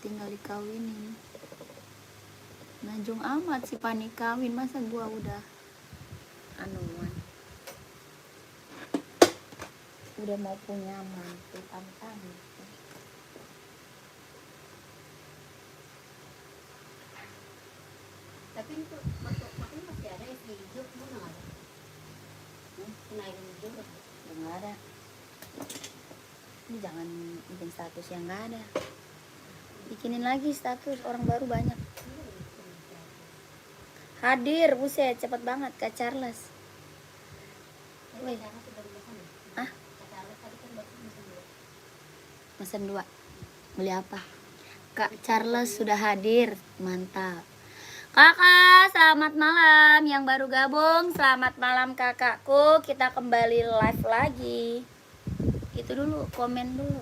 tinggal dikawinin. Najung amat si Pani kawin, masa gua udah anuan, udah mau punya mantu tantang. Tapi itu makanya masih ada yang hijau, mana nggak ada? Naik hijau Nggak ada. Ini jangan bikin status yang nggak ada. Bikinin lagi status, orang baru banyak. Hadir, buset, cepet banget Kak Charles. Woi. Ah? Mesen 2. Beli apa? Kak Charles sudah hadir, mantap. Kakak, selamat malam. Yang baru gabung, selamat malam kakakku. Kita kembali live lagi. Itu dulu, komen dulu.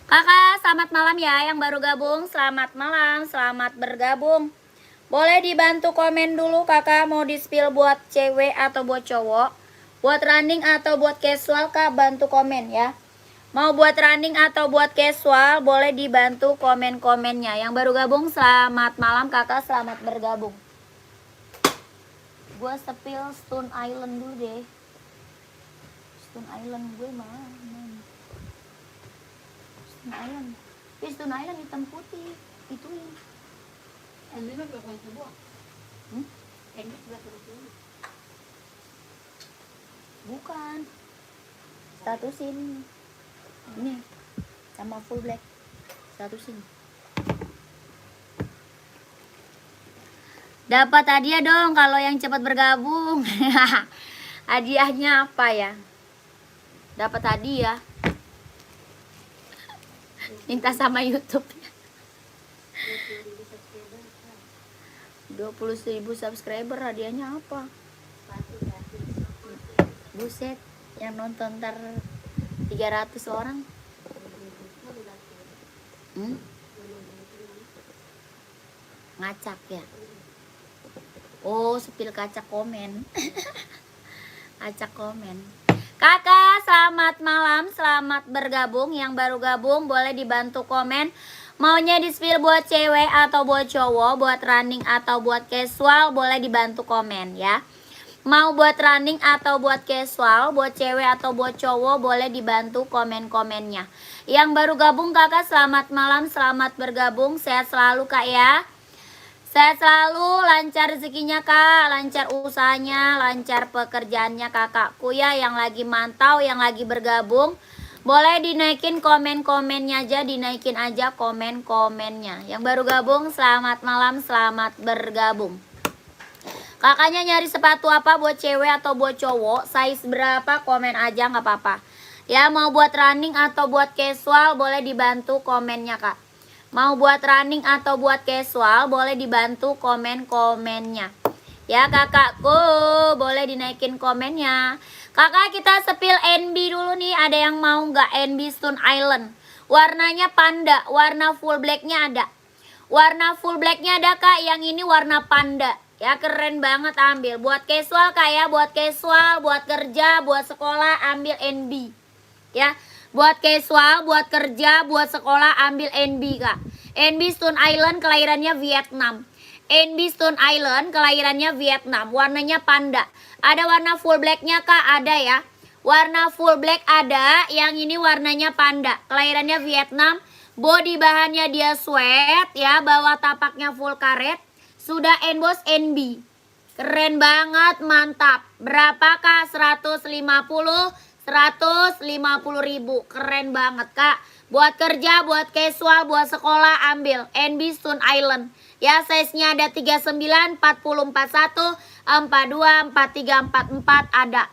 Kakak, selamat malam ya. Yang baru gabung, selamat malam. Selamat bergabung. Boleh dibantu komen dulu kakak, mau di-spill buat cewek atau buat cowok, buat running atau buat casual, kak bantu komen ya. Mau buat running atau buat casual, boleh dibantu komen-komennya. Yang baru gabung, selamat malam kakak, selamat bergabung. Gua spill Stone Island dulu deh. Stone Island gue mana? Stone Island. Stone Island hitam putih. Itu ya. Ini mah bukan sebuah. Ini juga terus. Bukan. Statusin. Ini sama full black. Statusin. Dapat hadiah dong kalau yang cepat bergabung. Hadiahnya apa ya? Dapat hadiah. Minta sama YouTube. 20.000 subscriber, hadiahnya apa? Buset, yang nonton ntar 300 orang. Ngacak ya? Oh, sepil kaca komen. Acak komen. Kakak, selamat malam, selamat bergabung. Yang baru gabung boleh dibantu komen. Maunya di-spill buat cewek atau buat cowok, buat running atau buat casual, boleh dibantu komen ya. Mau buat running atau buat casual, buat cewek atau buat cowok, boleh dibantu komen-komennya. Yang baru gabung kakak, selamat malam, selamat bergabung. Sehat selalu kak ya. Sehat selalu, lancar rezekinya kak, lancar usahanya, lancar pekerjaannya kakakku ya. Yang lagi mantau, yang lagi bergabung, boleh dinaikin komen-komennya aja, dinaikin aja komen-komennya. Yang baru gabung, selamat malam, selamat bergabung. Kakaknya nyari sepatu apa buat cewek atau buat cowok, size berapa, komen aja nggak apa-apa. Ya, mau buat running atau buat casual, boleh dibantu komennya kak. Mau buat running atau buat casual, boleh dibantu komen-komennya. Ya kakakku, boleh dinaikin komennya. Kakak, kita sepil NB dulu nih. Ada yang mau nggak NB Stone Island? Warnanya panda, warna full blacknya ada. Warna full blacknya ada kak, yang ini warna panda. Ya keren banget, ambil. Buat casual kak ya, buat casual, buat kerja, buat sekolah, ambil NB. Ya, buat casual, buat kerja, buat sekolah, ambil NB kak. NB Stone Island, kelahirannya Vietnam. NB Stone Island, kelahirannya Vietnam. Warnanya panda. Ada warna full blacknya kak, ada ya. Warna full black ada, yang ini warnanya panda. Kelahirannya Vietnam. Body bahannya dia sweat ya, bawah tapaknya full karet. Sudah emboss NB. Keren banget, mantap. Berapa kak? 150 ribu. Keren banget kak. Buat kerja, buat casual, buat sekolah, ambil NB Stone Island. Ya, size-nya ada 39, 40, 41, 42, 43, 44 ada.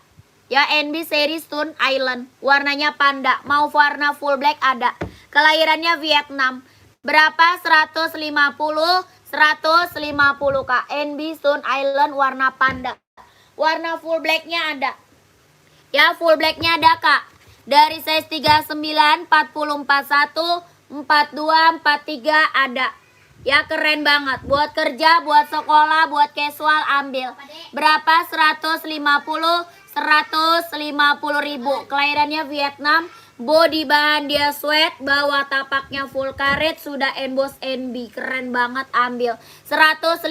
Ya, NB seri Stone Island. Warnanya panda. Mau warna full black ada. Kelahirannya Vietnam. Berapa? 150 kak. NB Stone Island warna panda. Warna full blacknya ada. Ya, full blacknya ada kak. Dari size 39, 40, 41, 42, 43 ada. Ya keren banget. Buat kerja, buat sekolah, buat casual, ambil. Berapa? 150 ribu. Kelahirannya Vietnam. Body bahan dia sweat, bawah tapaknya full karet, sudah emboss NB. Keren banget, ambil. 150,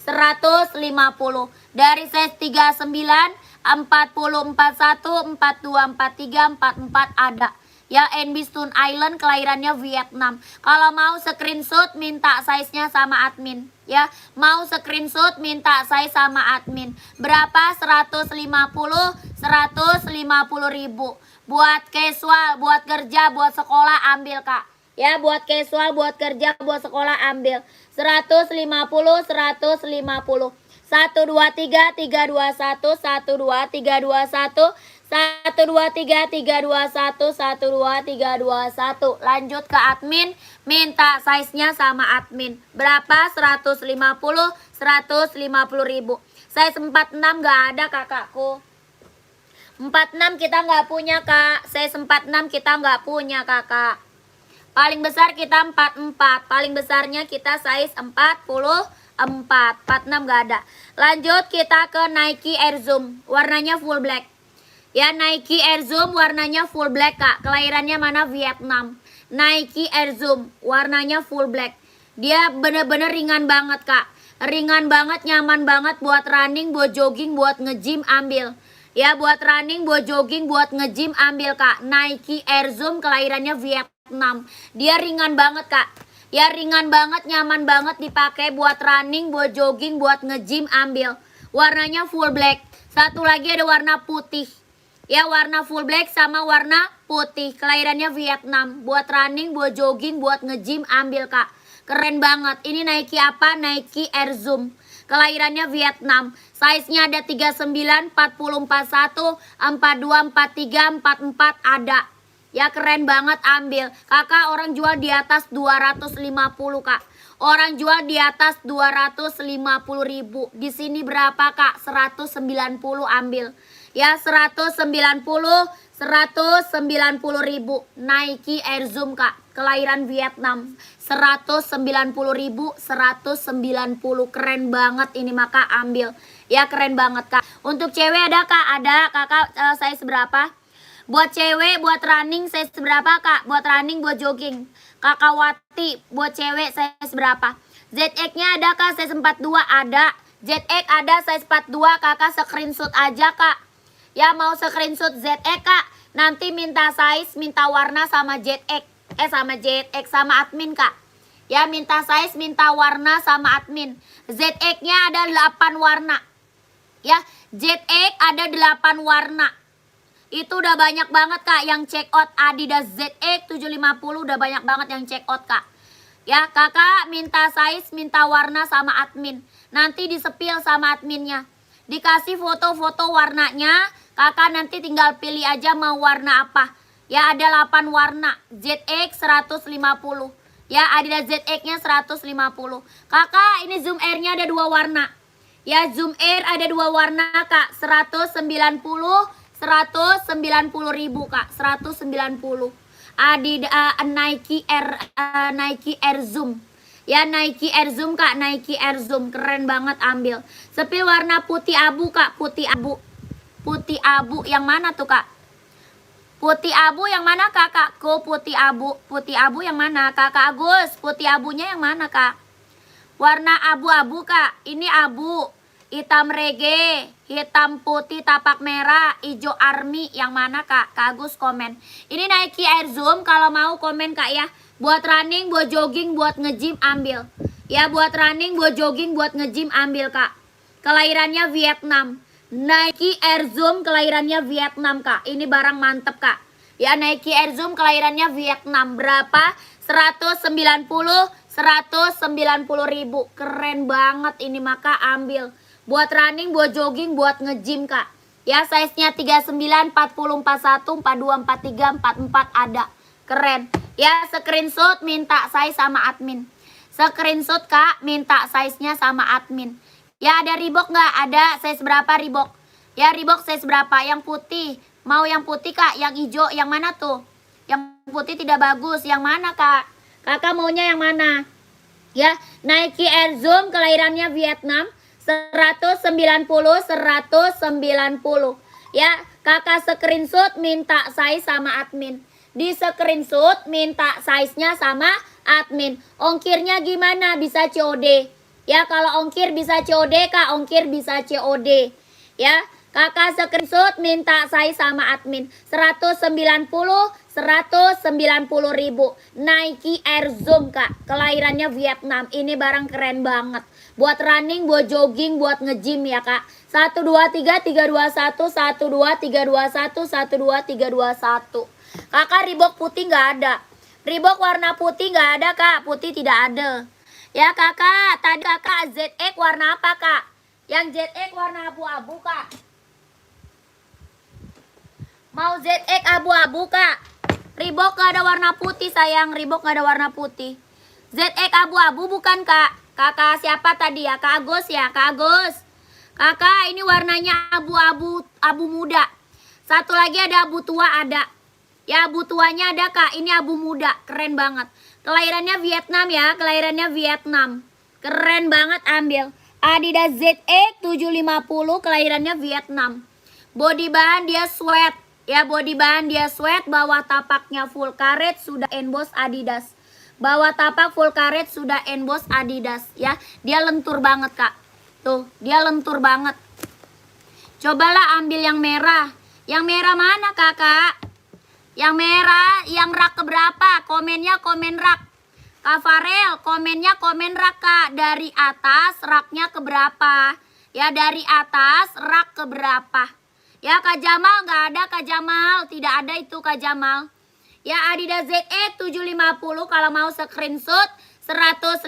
150. Dari size 39, 40, 41, 42, 43, 44 ada. Ya, NB Stone Island, kelahirannya Vietnam. Kalau mau screenshot minta size-nya sama admin. Ya, mau screenshot minta size sama admin. Berapa? 150, 150 ribu. Buat casual, buat kerja, buat sekolah ambil kak. Ya, buat casual, buat kerja, buat sekolah ambil. 150, 150. 1, 2, 3, 3, 2, 1, 1, 2, 3, 2, 1. 1, 2, 3, 3, 2, 1, 1, 2, 3, 2, 1. Lanjut ke admin, minta size-nya sama admin. Berapa? 150, 150 ribu. Size 46 gak ada kakakku. 46 kita nggak punya kak. Size 46 kita nggak punya kakak. Paling besar kita 44. Paling besarnya kita size 44. 46 nggak ada. Lanjut kita ke Nike Air Zoom. Warnanya full black. Ya, Nike Air Zoom warnanya full black kak. Kelahirannya mana? Vietnam. Nike Air Zoom warnanya full black. Dia bener-bener ringan banget kak. Ringan banget, nyaman banget buat running, buat jogging, buat nge-gym ambil. Ya, buat running, buat jogging, buat nge-gym ambil kak. Nike Air Zoom kelahirannya Vietnam. Dia ringan banget kak. Ya, ringan banget, nyaman banget dipakai buat running, buat jogging, buat nge-gym ambil. Warnanya full black. Satu lagi ada warna putih. Ya, warna full black sama warna putih. Kelahirannya Vietnam. Buat running, buat jogging, buat nge-gym ambil kak. Keren banget. Ini Nike apa? Nike Air Zoom. Kelahirannya Vietnam. Size-nya ada 39, 40, 41, 42, 43, 44 ada. Ya, keren banget ambil. Kakak, orang jual di atas 250 kak. Orang jual di atas 250 ribu. Di sini berapa kak? 190 ambil. Ya, 190, 190 ribu. Nike Air Zoom kak. Kelahiran Vietnam. 190 ribu, 190. Keren banget ini maka ambil. Ya, keren banget kak. Untuk cewek ada kak? Ada. Kakak size berapa? Buat cewek, buat running size berapa kak? Buat running, buat jogging. Kakak Wati, buat cewek size berapa? ZX-nya ada kak? Size 42 ada. ZX ada size 42. Kakak screenshot aja kak. Ya, mau screenshot ZX kak. Nanti minta size, minta warna sama ZX. Sama ZX sama admin kak. Ya, minta size, minta warna sama admin. ZX-nya ada 8 warna. Ya, ZX ada 8 warna. Itu udah banyak banget kak yang check out. Adidas ZX 750 udah banyak banget yang check out kak. Ya, kakak minta size, minta warna sama admin. Nanti disepil sama adminnya. Dikasih foto-foto warnanya. Kakak nanti tinggal pilih aja mau warna apa. Ya, ada 8 warna. ZX 150. Ya, Adidas ZX-nya 150. Kakak, ini Zoom Air-nya ada 2 warna. Ya, Zoom Air ada 2 warna kak. 190 ribu kak. 190. Nike Air Zoom. Ya, Nike Air Zoom kak. Nike Air Zoom. Keren banget ambil. Sepil warna putih abu kak. Putih abu. Putih abu yang mana tuh kak? Putih abu yang mana kakakku? Putih abu. Putih abu yang mana? Kakak Agus, putih abunya yang mana kak? Warna abu-abu kak. Ini abu. Hitam reggae. Hitam putih tapak merah. Hijau army. Yang mana kak? Kak Agus komen. Ini Nike Air Zoom. Kalau mau komen kak ya. Buat running, buat jogging, buat nge-gym ambil. Ya, buat running, buat jogging, buat nge-gym ambil kak. Kelahirannya Vietnam. Nike Air Zoom kelahirannya Vietnam kak. Ini barang mantep kak. Ya, Nike Air Zoom kelahirannya Vietnam. Berapa? 190 ribu. Keren banget ini maka ambil. Buat running, buat jogging, buat nge-gym kak. Ya, size-nya 39, 40, 41, 42, 43, 44 ada. Keren. Ya, screenshot minta size sama admin. Screenshot kak minta size-nya sama admin. Ya, ada Reebok nggak? Ada. Size berapa Reebok? Ya, Reebok size berapa? Yang putih. Mau yang putih kak? Yang hijau? Yang mana tuh? Yang putih tidak bagus. Yang mana kak? Kakak maunya yang mana? Ya, Nike Air Zoom kelahirannya Vietnam. 190. Ya, Kakak screenshot minta size sama admin. Di screenshot minta size-nya sama admin. Ongkirnya gimana? Bisa COD. Ya, kalau ongkir bisa COD, Kak. Ongkir bisa COD. Ya, Kakak screenshot minta size sama admin. 190 ribu. Nike Air Zoom, Kak. Kelahirannya Vietnam. Ini barang keren banget. Buat running, buat jogging, buat nge-gym ya, Kak. 1 2 3 3 2 1 1 2 3 2 1 1 2 3 2 1. Kakak Reebok putih nggak ada. Reebok warna putih nggak ada, Kak. Putih tidak ada. Ya, Kakak. Tadi Kakak ZX warna apa, Kak? Yang ZX warna abu-abu, Kak. Mau ZX abu-abu, Kak. Reebok nggak ada warna putih, sayang. Reebok nggak ada warna putih. ZX abu-abu bukan, Kak? Kakak siapa tadi ya? Kak Agus ya? Kak Agus. Kakak ini warnanya abu-abu, abu muda. Satu lagi ada abu tua ada. Ya, abu tuanya ada, Kak. Ini abu muda, keren banget. Kelahirannya Vietnam ya, kelahirannya Vietnam. Keren banget, ambil. Adidas ZX 750, kelahirannya Vietnam. Body bahan dia sweat. Ya, body bahan dia sweat, bawah tapaknya full karet, sudah emboss Adidas. Bawah tapak full karet, sudah emboss Adidas ya. Dia lentur banget, Kak. Tuh, dia lentur banget. Cobalah ambil yang merah. Yang merah mana, Kakak? Yang merah, yang rak keberapa? Komennya komen rak. Kak Farel, komennya komen rak, Kak. Dari atas raknya keberapa? Ya, dari atas rak keberapa? Ya, Kak Jamal nggak ada, Kak Jamal. Tidak ada itu, Kak Jamal. Ya, Adidas ZX 750 kalau mau screenshot 150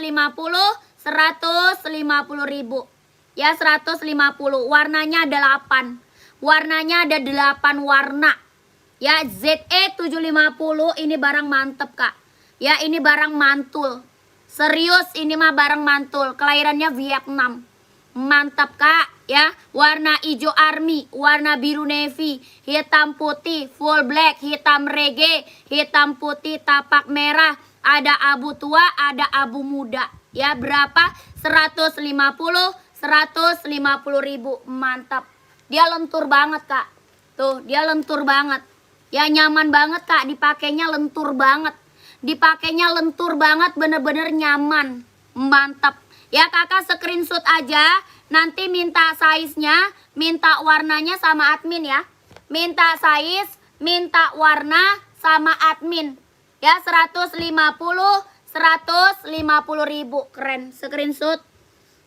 ribu. Ya, 150. Warnanya ada 8. Warnanya ada 8 warna. Ya, ZX 750 ini barang mantep, Kak. Ya, ini barang mantul. Serius, ini mah barang mantul. Kelahirannya Vietnam. Mantap, Kak. Ya, warna hijau army, warna biru navy, hitam putih, full black, hitam reggae, hitam putih, tapak merah. Ada abu tua, ada abu muda. Ya, berapa? 150 ribu. Mantap. Dia lentur banget, Kak. Tuh, dia lentur banget. Ya, nyaman banget, Kak. Dipakainya lentur banget. Dipakainya lentur banget, bener-bener nyaman. Mantap. Ya, Kakak screenshot aja. Nanti minta size-nya, minta warnanya sama admin ya. Minta size, minta warna sama admin. Ya, 150 ribu. Keren. Screenshot.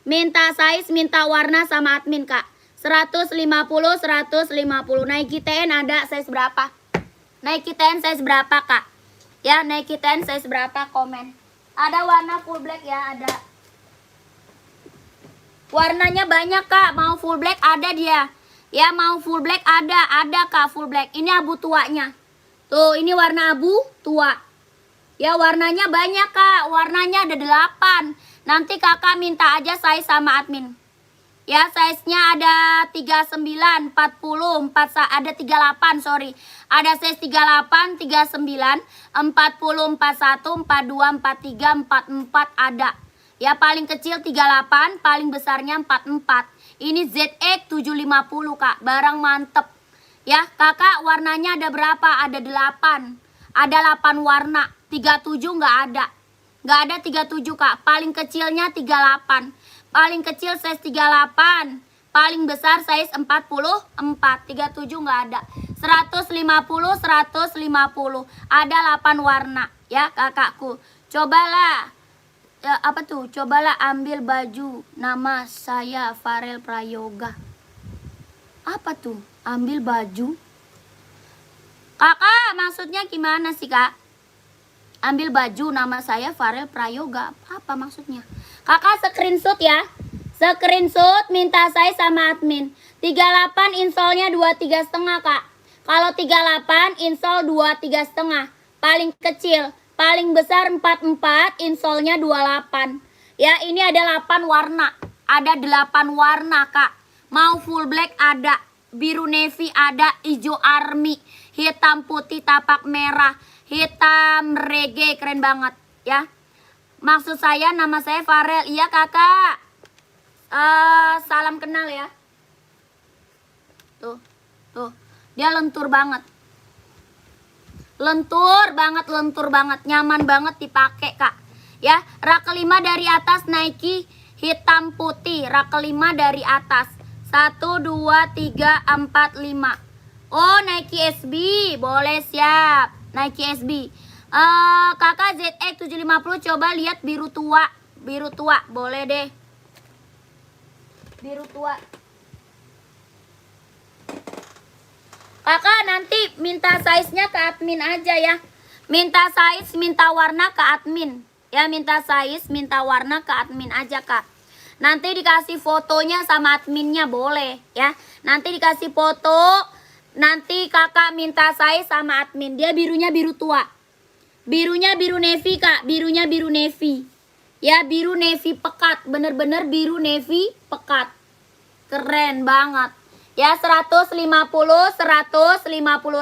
Minta size, minta warna sama admin, Kak. 150. Nike TN ada size berapa? Nike TN size berapa, Kak? Ya, Nike TN size berapa? Komen. Ada warna full black ya, ada. Warnanya banyak, Kak. Mau full black ada dia. Ya, mau full black ada. Ada, Kak, full black. Ini abu tuanya. Tuh, ini warna abu tua. Ya, warnanya banyak, Kak. Warnanya ada 8. Nanti Kakak minta aja size sama admin. Ya, size-nya ada 39, 40, ada 38, sorry. Ada size 38, 39, 40, 41, 42, 43, 44 ada. Ya, paling kecil 38, paling besarnya 44. Ini ZX 750, Kak. Barang mantep. Ya, Kakak warnanya ada berapa? Ada 8. Ada 8 warna. 37 nggak ada. Nggak ada 37, Kak. Paling kecilnya 38. Paling kecil size 38. Paling besar size 44. 37 nggak ada. 150. Ada 8 warna. Ya, Kakakku. Cobalah. Ya, apa tuh? Cobalah ambil baju nama saya Farel Prayoga. Apa tuh? Ambil baju? Kakak, maksudnya gimana sih, Kak? Ambil baju nama saya Farel Prayoga. Apa maksudnya? Kakak screenshot ya. Screenshot minta saya sama admin. 38 insolnya 23,5, Kak. Kalau 38 insol 23,5. Paling kecil. Paling besar 44, insolnya 28. Ya, ini ada 8 warna. Ada 8 warna, Kak. Mau full black ada, biru navy ada, hijau army, hitam putih tapak merah, hitam reggae, keren banget ya. Maksud saya, nama saya Farel. Iya, Kakak. Salam kenal ya. Tuh. Dia lentur banget. Lentur banget, nyaman banget dipakai, Kak. Ya, rak kelima dari atas Nike hitam putih, rak kelima dari atas. 1 2 3 4 5. Oh, Nike SB, boleh, siap. Nike SB. Kakak ZX 750 coba lihat biru tua. Biru tua, boleh deh. Biru tua. Kakak nanti minta size-nya ke admin aja ya. Minta size, minta warna ke admin. Ya, minta size, minta warna ke admin aja, Kak. Nanti dikasih fotonya sama adminnya, boleh ya. Nanti dikasih foto, nanti kakak minta size sama admin. Dia birunya biru tua. Birunya biru navy, Kak. Birunya biru navy. Ya, biru navy pekat. Bener-bener biru navy pekat. Keren banget. Ya, 150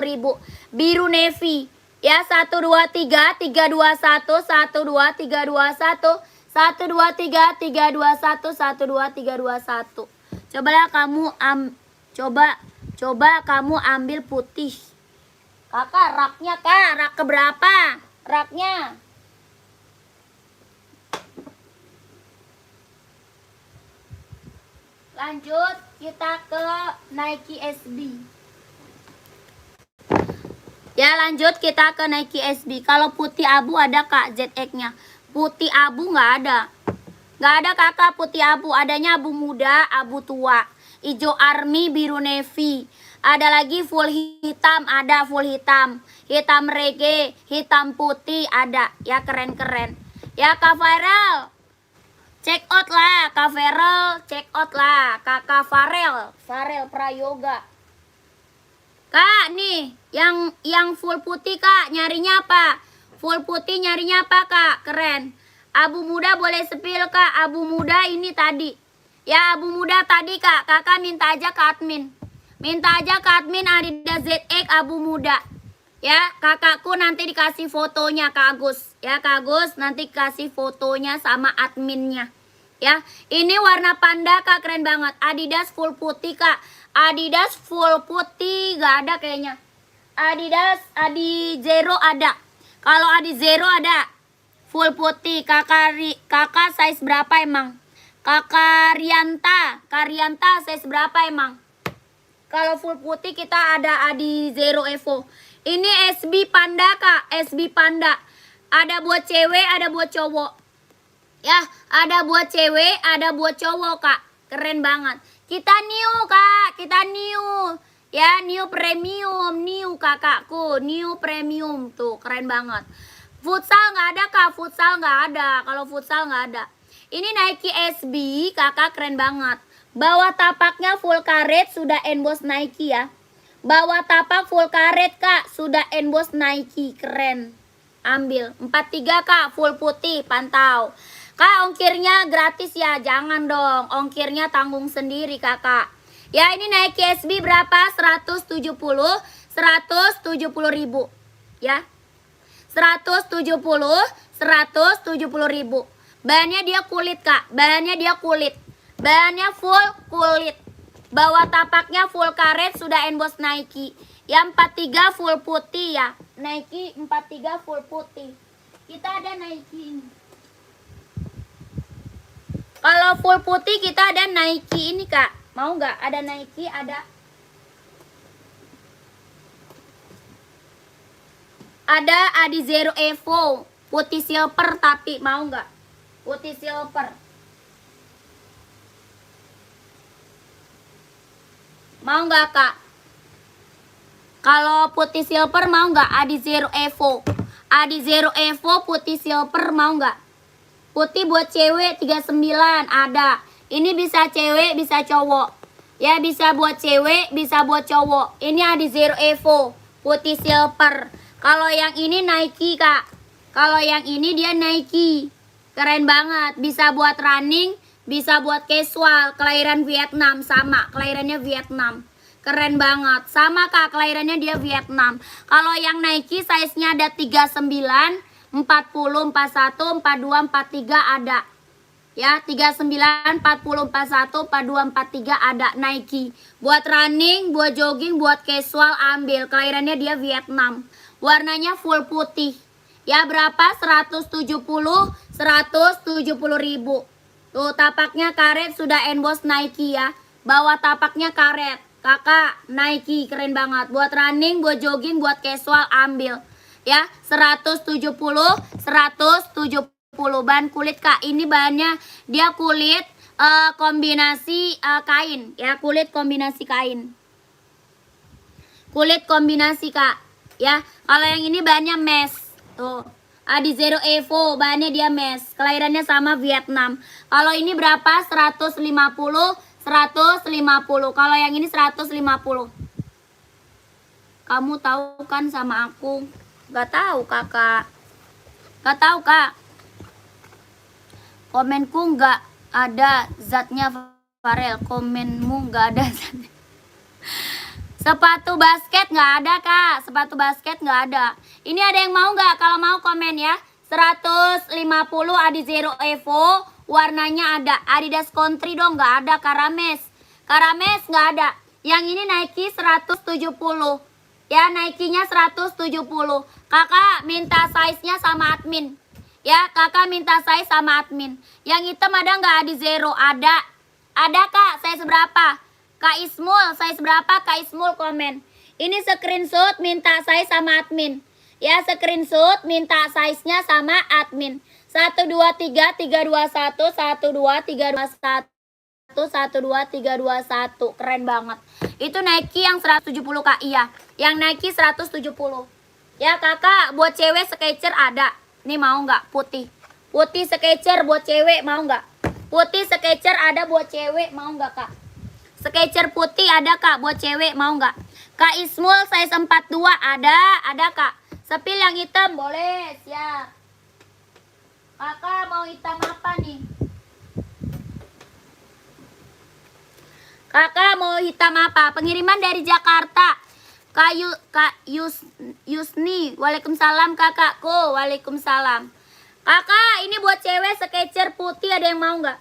ribu. Biru navy. Ya, 1 2 3 3 2 1 1 2 3 2 1 1 2 3 3 2 1 1 2 3 2 1. Cobalah kamu coba kamu ambil putih. Kakak, raknya, Kak, rak keberapa? Raknya. Lanjut kita ke Nike SB. Ya, lanjut kita ke Nike SB. Kalau putih abu ada, Kak, ZX-nya. Putih abu nggak ada. Nggak ada, Kakak, putih abu. Adanya abu muda, abu tua. Hijau army, biru navy. Ada lagi full hitam, ada full hitam. Hitam reggae, hitam putih ada. Ya, keren-keren. Ya, Kak Viral. Check out lah, Kak Farel, check out lah, Kakak Farel Prayoga. Kak, nih, yang full putih, Kak, nyarinya apa? Full putih nyarinya apa, Kak? Keren. Abu muda boleh sepil, Kak. Abu muda ini tadi. Ya, abu muda tadi, Kak. Kakak minta aja ke admin. Minta aja ke admin Adidas ZX abu muda. Ya, kakakku nanti dikasih fotonya, Kak Agus. Ya, Kak Agus nanti kasih fotonya sama adminnya. Ya, ini warna panda, Kak, keren banget. Adidas full putih, Kak. Adidas full putih gak ada kayaknya. Adidas Adi Zero ada. Kalau Adi Zero ada full putih. Kakak size berapa emang? Kakak Rianta size berapa emang? Kalau full putih kita ada Adi Zero Evo. Ini SB Panda, Kak. SB Panda. Ada buat cewek, ada buat cowok. Ya, ada buat cewek, ada buat cowok, Kak. Keren banget. Kita new, Kak. Kita new. Ya, new premium. New, kakakku. New premium. Tuh, keren banget. Futsal nggak ada, Kak. Futsal nggak ada. Kalau futsal nggak ada. Ini Nike SB, kakak, keren banget. Bawah tapaknya full karet, sudah emboss Nike ya. Bawah tapak full karet, Kak. Sudah emboss Nike. Keren. Ambil. 43, Kak. Full putih. Pantau. Kak, ongkirnya gratis ya, jangan dong. Ongkirnya tanggung sendiri, Kakak. Ya, ini Nike SB berapa? 170 ribu. Ya, 170 ribu. Bahannya dia kulit, Kak. Bahannya dia kulit. Bahannya full kulit. Bawah tapaknya full karet, sudah emboss Nike. Yang 43 full putih ya. Nike 43 full putih. Kita ada Nike ini. Kalau full putih kita ada Nike ini, Kak. Mau nggak? Ada Nike, ada. Ada Adi Zero Evo. Putih silver tapi mau nggak? Putih silver. Mau nggak, Kak? Kalau putih silver mau nggak? Adi Zero Evo. Adi Zero Evo putih silver mau nggak? Putih buat cewek 39 ada. Ini bisa cewek, bisa cowok. Ya, bisa buat cewek, bisa buat cowok. Ini Adi Zero Evo, putih silver. Kalau yang ini Nike, Kak. Kalau yang ini dia Nike. Keren banget. Bisa buat running, bisa buat casual. Kelahiran Vietnam sama, kelahirannya Vietnam. Keren banget. Sama, Kak, kelahirannya dia Vietnam. Kalau yang Nike size-nya ada 39, 40, 41, 42, 43 ada. Ya, 39, 40, 41, 42, 43 ada Nike. Buat running, buat jogging, buat casual ambil. Kelahirannya dia Vietnam. Warnanya full putih. Ya, berapa? 170 ribu. Tuh, tapaknya karet, sudah emboss Nike ya. Bawah tapaknya karet. Kakak, Nike keren banget. Buat running, buat jogging, buat casual ambil. Ya, 170 bahan kulit Kak. Ini bahannya dia kulit kombinasi kain ya, kulit kombinasi kain. Kulit kombinasi Kak. Ya, kalau yang ini bahannya mesh. Tuh. Adizero Evo bahannya dia mesh. Kelahirannya sama Vietnam. Kalau ini berapa? 150. Kalau yang ini 150. Kamu tahu kan sama aku? Gak tahu Kakak. Gak tahu Kak. Komenku nggak ada zatnya Farel. Komenmu nggak ada zatnya. Sepatu basket nggak ada Kak. Sepatu basket nggak ada. Ini ada yang mau nggak? Kalau mau komen ya. 150 Adizero Evo. Warnanya ada. Adidas Country dong nggak ada. Karames. Karames nggak ada. Yang ini Nike 170. Ya, Nike-nya 170. Kakak minta size-nya sama admin. Ya, kakak minta size sama admin. Yang hitam ada nggak Adizero? Ada. Ada Kak, size berapa? Kak Ismul, size berapa? Kak Ismul komen. Ini screenshot minta size sama admin. Ya, screenshot minta size-nya sama admin. 123 321 12321 12321. Keren banget. Itu Nike yang 170 Kak. Iya, yang Nike 170. Ya, kakak buat cewek Skechers ada. Ini mau nggak? Putih. Putih Skechers buat cewek mau nggak? Putih Skechers ada buat cewek mau nggak Kak? Skechers putih ada Kak buat cewek mau nggak? Kak Ismul size 42 ada Kak. Sepil yang hitam boleh, siap. Kakak mau hitam apa nih? Kakak mau hitam apa? Pengiriman dari Jakarta. Kak Yusni, waalaikumsalam kakakku, waalaikumsalam. Kakak, ini buat cewek Skechers putih ada yang mau nggak?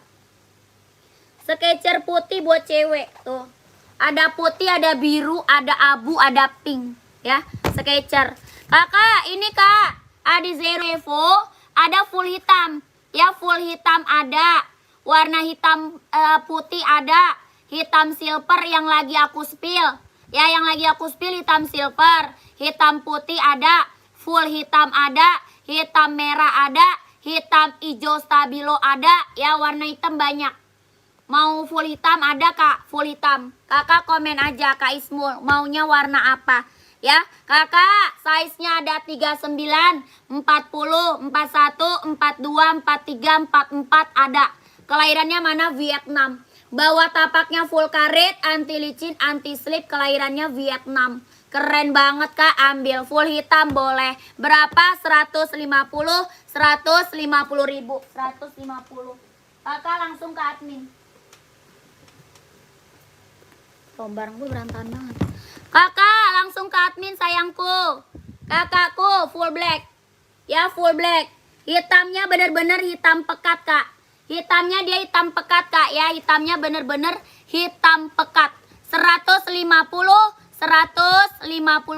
Skechers putih buat cewek tuh. Ada putih, ada biru, ada abu, ada pink, ya Skechers. Kakak, ini Kak Adizero Evo ada full hitam, ya full hitam ada. Warna hitam putih ada, hitam silver yang lagi aku spill. Ya, yang lagi aku spill hitam silver, hitam putih ada, full hitam ada, hitam merah ada, hitam hijau stabilo ada, ya warna hitam banyak. Mau full hitam ada Kak, full hitam. Kakak komen aja Kak Ismul, maunya warna apa? Ya, kakak size-nya ada 39, 40, 41, 42, 43, 44 ada. Kelahirannya mana? Vietnam. Bawah tapaknya full karet, anti licin, anti slip, kelahirannya Vietnam. Keren banget Kak, ambil full hitam boleh. Berapa? 150 ribu. 150. Kakak langsung ke admin. Oh, barang gue berantakan banget. Kakak langsung ke admin sayangku. Kakakku full black. Ya full black. Hitamnya bener-bener hitam pekat Kak. Hitamnya dia hitam pekat Kak ya. Hitamnya bener-bener hitam pekat. 150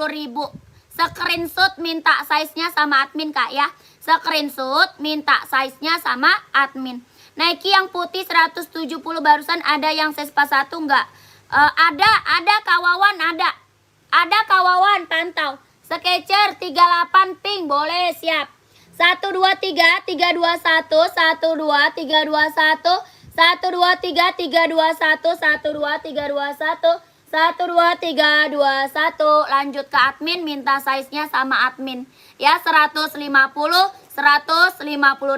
ribu. Screenshot minta size-nya sama admin Kak ya. Screenshot minta size-nya sama admin. Nike yang putih 170 barusan ada yang Sespa 1 enggak? Ada Kak Wawan ada. Ada Kak Wawan pantau. Skechers 38 pink boleh siap. 1 2 3 3 2 1 1 2 3 2 1 1 2 3 3 2 1 1 2 3 2 1 1 2 3 2 1 lanjut ke admin minta size-nya sama admin ya 150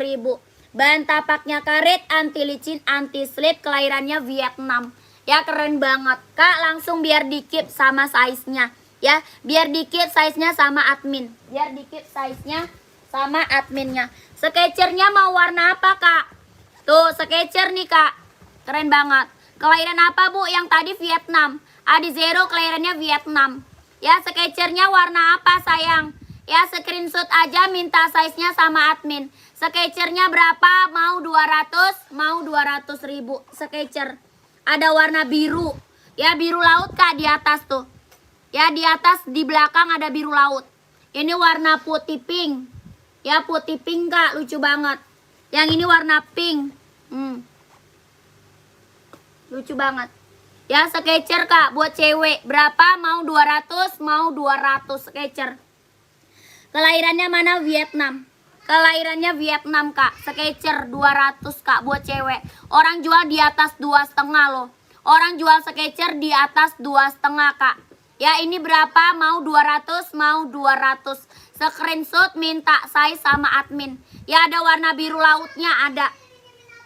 ribu. Bahan tapaknya karet, anti licin, anti slip, kelahirannya Vietnam. Ya keren banget. Kak langsung biar dikit sama size-nya ya. Biar dikit size-nya sama admin. Biar dikit size-nya sama adminnya. Skechers-nya mau warna apa Kak? Tuh Skechers nih Kak. Keren banget. Kelahiran apa Bu? Yang tadi Vietnam. Adizero kelahirannya Vietnam. Ya Skechers-nya warna apa sayang? Ya screenshot aja minta size-nya sama admin. Sketchernya berapa? Mau 200? Mau 200.000 sketcher. Ada warna biru. Ya biru laut Kak di atas tuh. Ya di atas di belakang ada biru laut. Ini warna putih pink. Ya putih pink Kak, lucu banget. Yang ini warna pink. Lucu banget. Ya sketcher Kak buat cewek. Berapa? Mau 200? Mau 200 sketcher. Kelahirannya mana? Vietnam. Kelahirannya Vietnam Kak. Sketcher 200 Kak buat cewek. Orang jual di atas 2,5 loh. Orang jual sketcher di atas 2,5 Kak. Ya ini berapa? Mau 200? Mau 200. Screenshot minta size sama admin. Ya ada warna biru lautnya ada.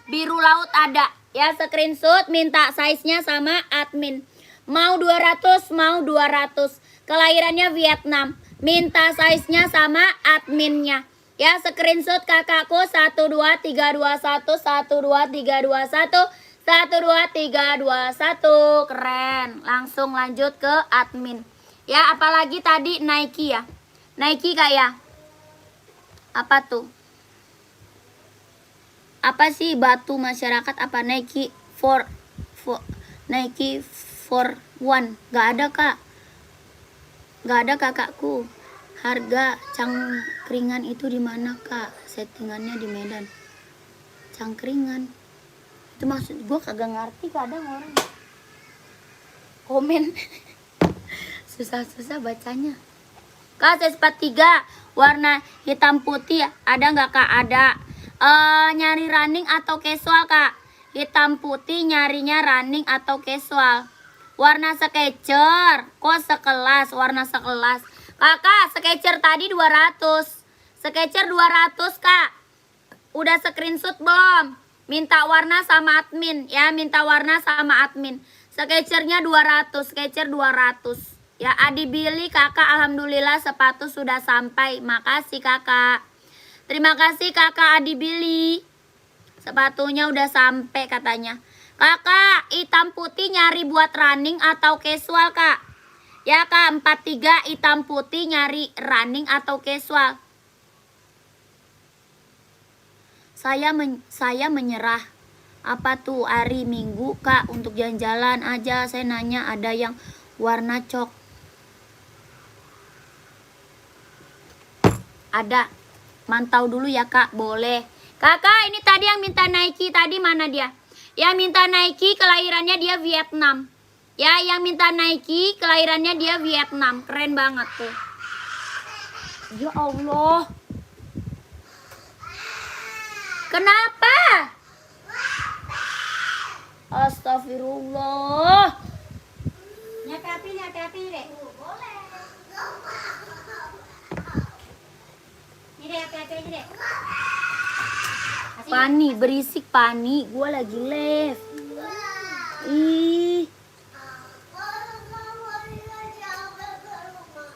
Biru laut ada. Ya screenshot minta size-nya sama admin. Mau 200? Mau 200. Kelahirannya Vietnam. Minta size-nya sama adminnya. Ya screenshot kakakku 12321 12321 12321. Keren. Langsung lanjut ke admin. Ya apalagi tadi Nike ya. Nike Kak ya. Apa tuh? Apa sih batu masyarakat apa Nike for Nike for one? Gak ada Kak. Gak ada kakakku. Harga cangkringan itu di mana Kak? Settingannya di Medan. Cangkringan. Itu maksud gue kagak ngerti kadang orang. Komen. Susah-susah bacanya. Kak size 43 warna hitam putih ada nggak Kak? Ada. Nyari running atau casual Kak? Hitam putih nyarinya running atau casual? Warna sketcher. Kok sekelas? Warna sekelas. Kakak, sketcher tadi 200. Sketcher 200 Kak. Udah screenshot belum? Minta warna sama admin. Ya, minta warna sama admin. Sketchernya 200. Sketcher 200. Ya, Adi Billy Kakak. Alhamdulillah sepatu sudah sampai. Makasih Kakak. Terima kasih Kakak Adi Billy. Sepatunya udah sampai katanya. Kakak, hitam putih nyari buat running atau casual Kak? Ya Kak, 43 hitam putih nyari running atau casual? Saya menyerah. Apa tuh hari Minggu Kak? Untuk jalan-jalan aja. Saya nanya ada yang warna cok. Ada. Mantau dulu ya Kak, boleh. Kakak ini tadi yang minta Nike tadi mana dia? Yang minta Nike kelahirannya dia Vietnam. Ya yang minta Nike kelahirannya dia Vietnam. Keren banget tuh. Ya Allah. Kenapa? Astagfirullah. Nyakapi deh. Boleh. Ini deh, hati-hati aja deh. Pani, berisik Pani. Gue lagi live. Ih.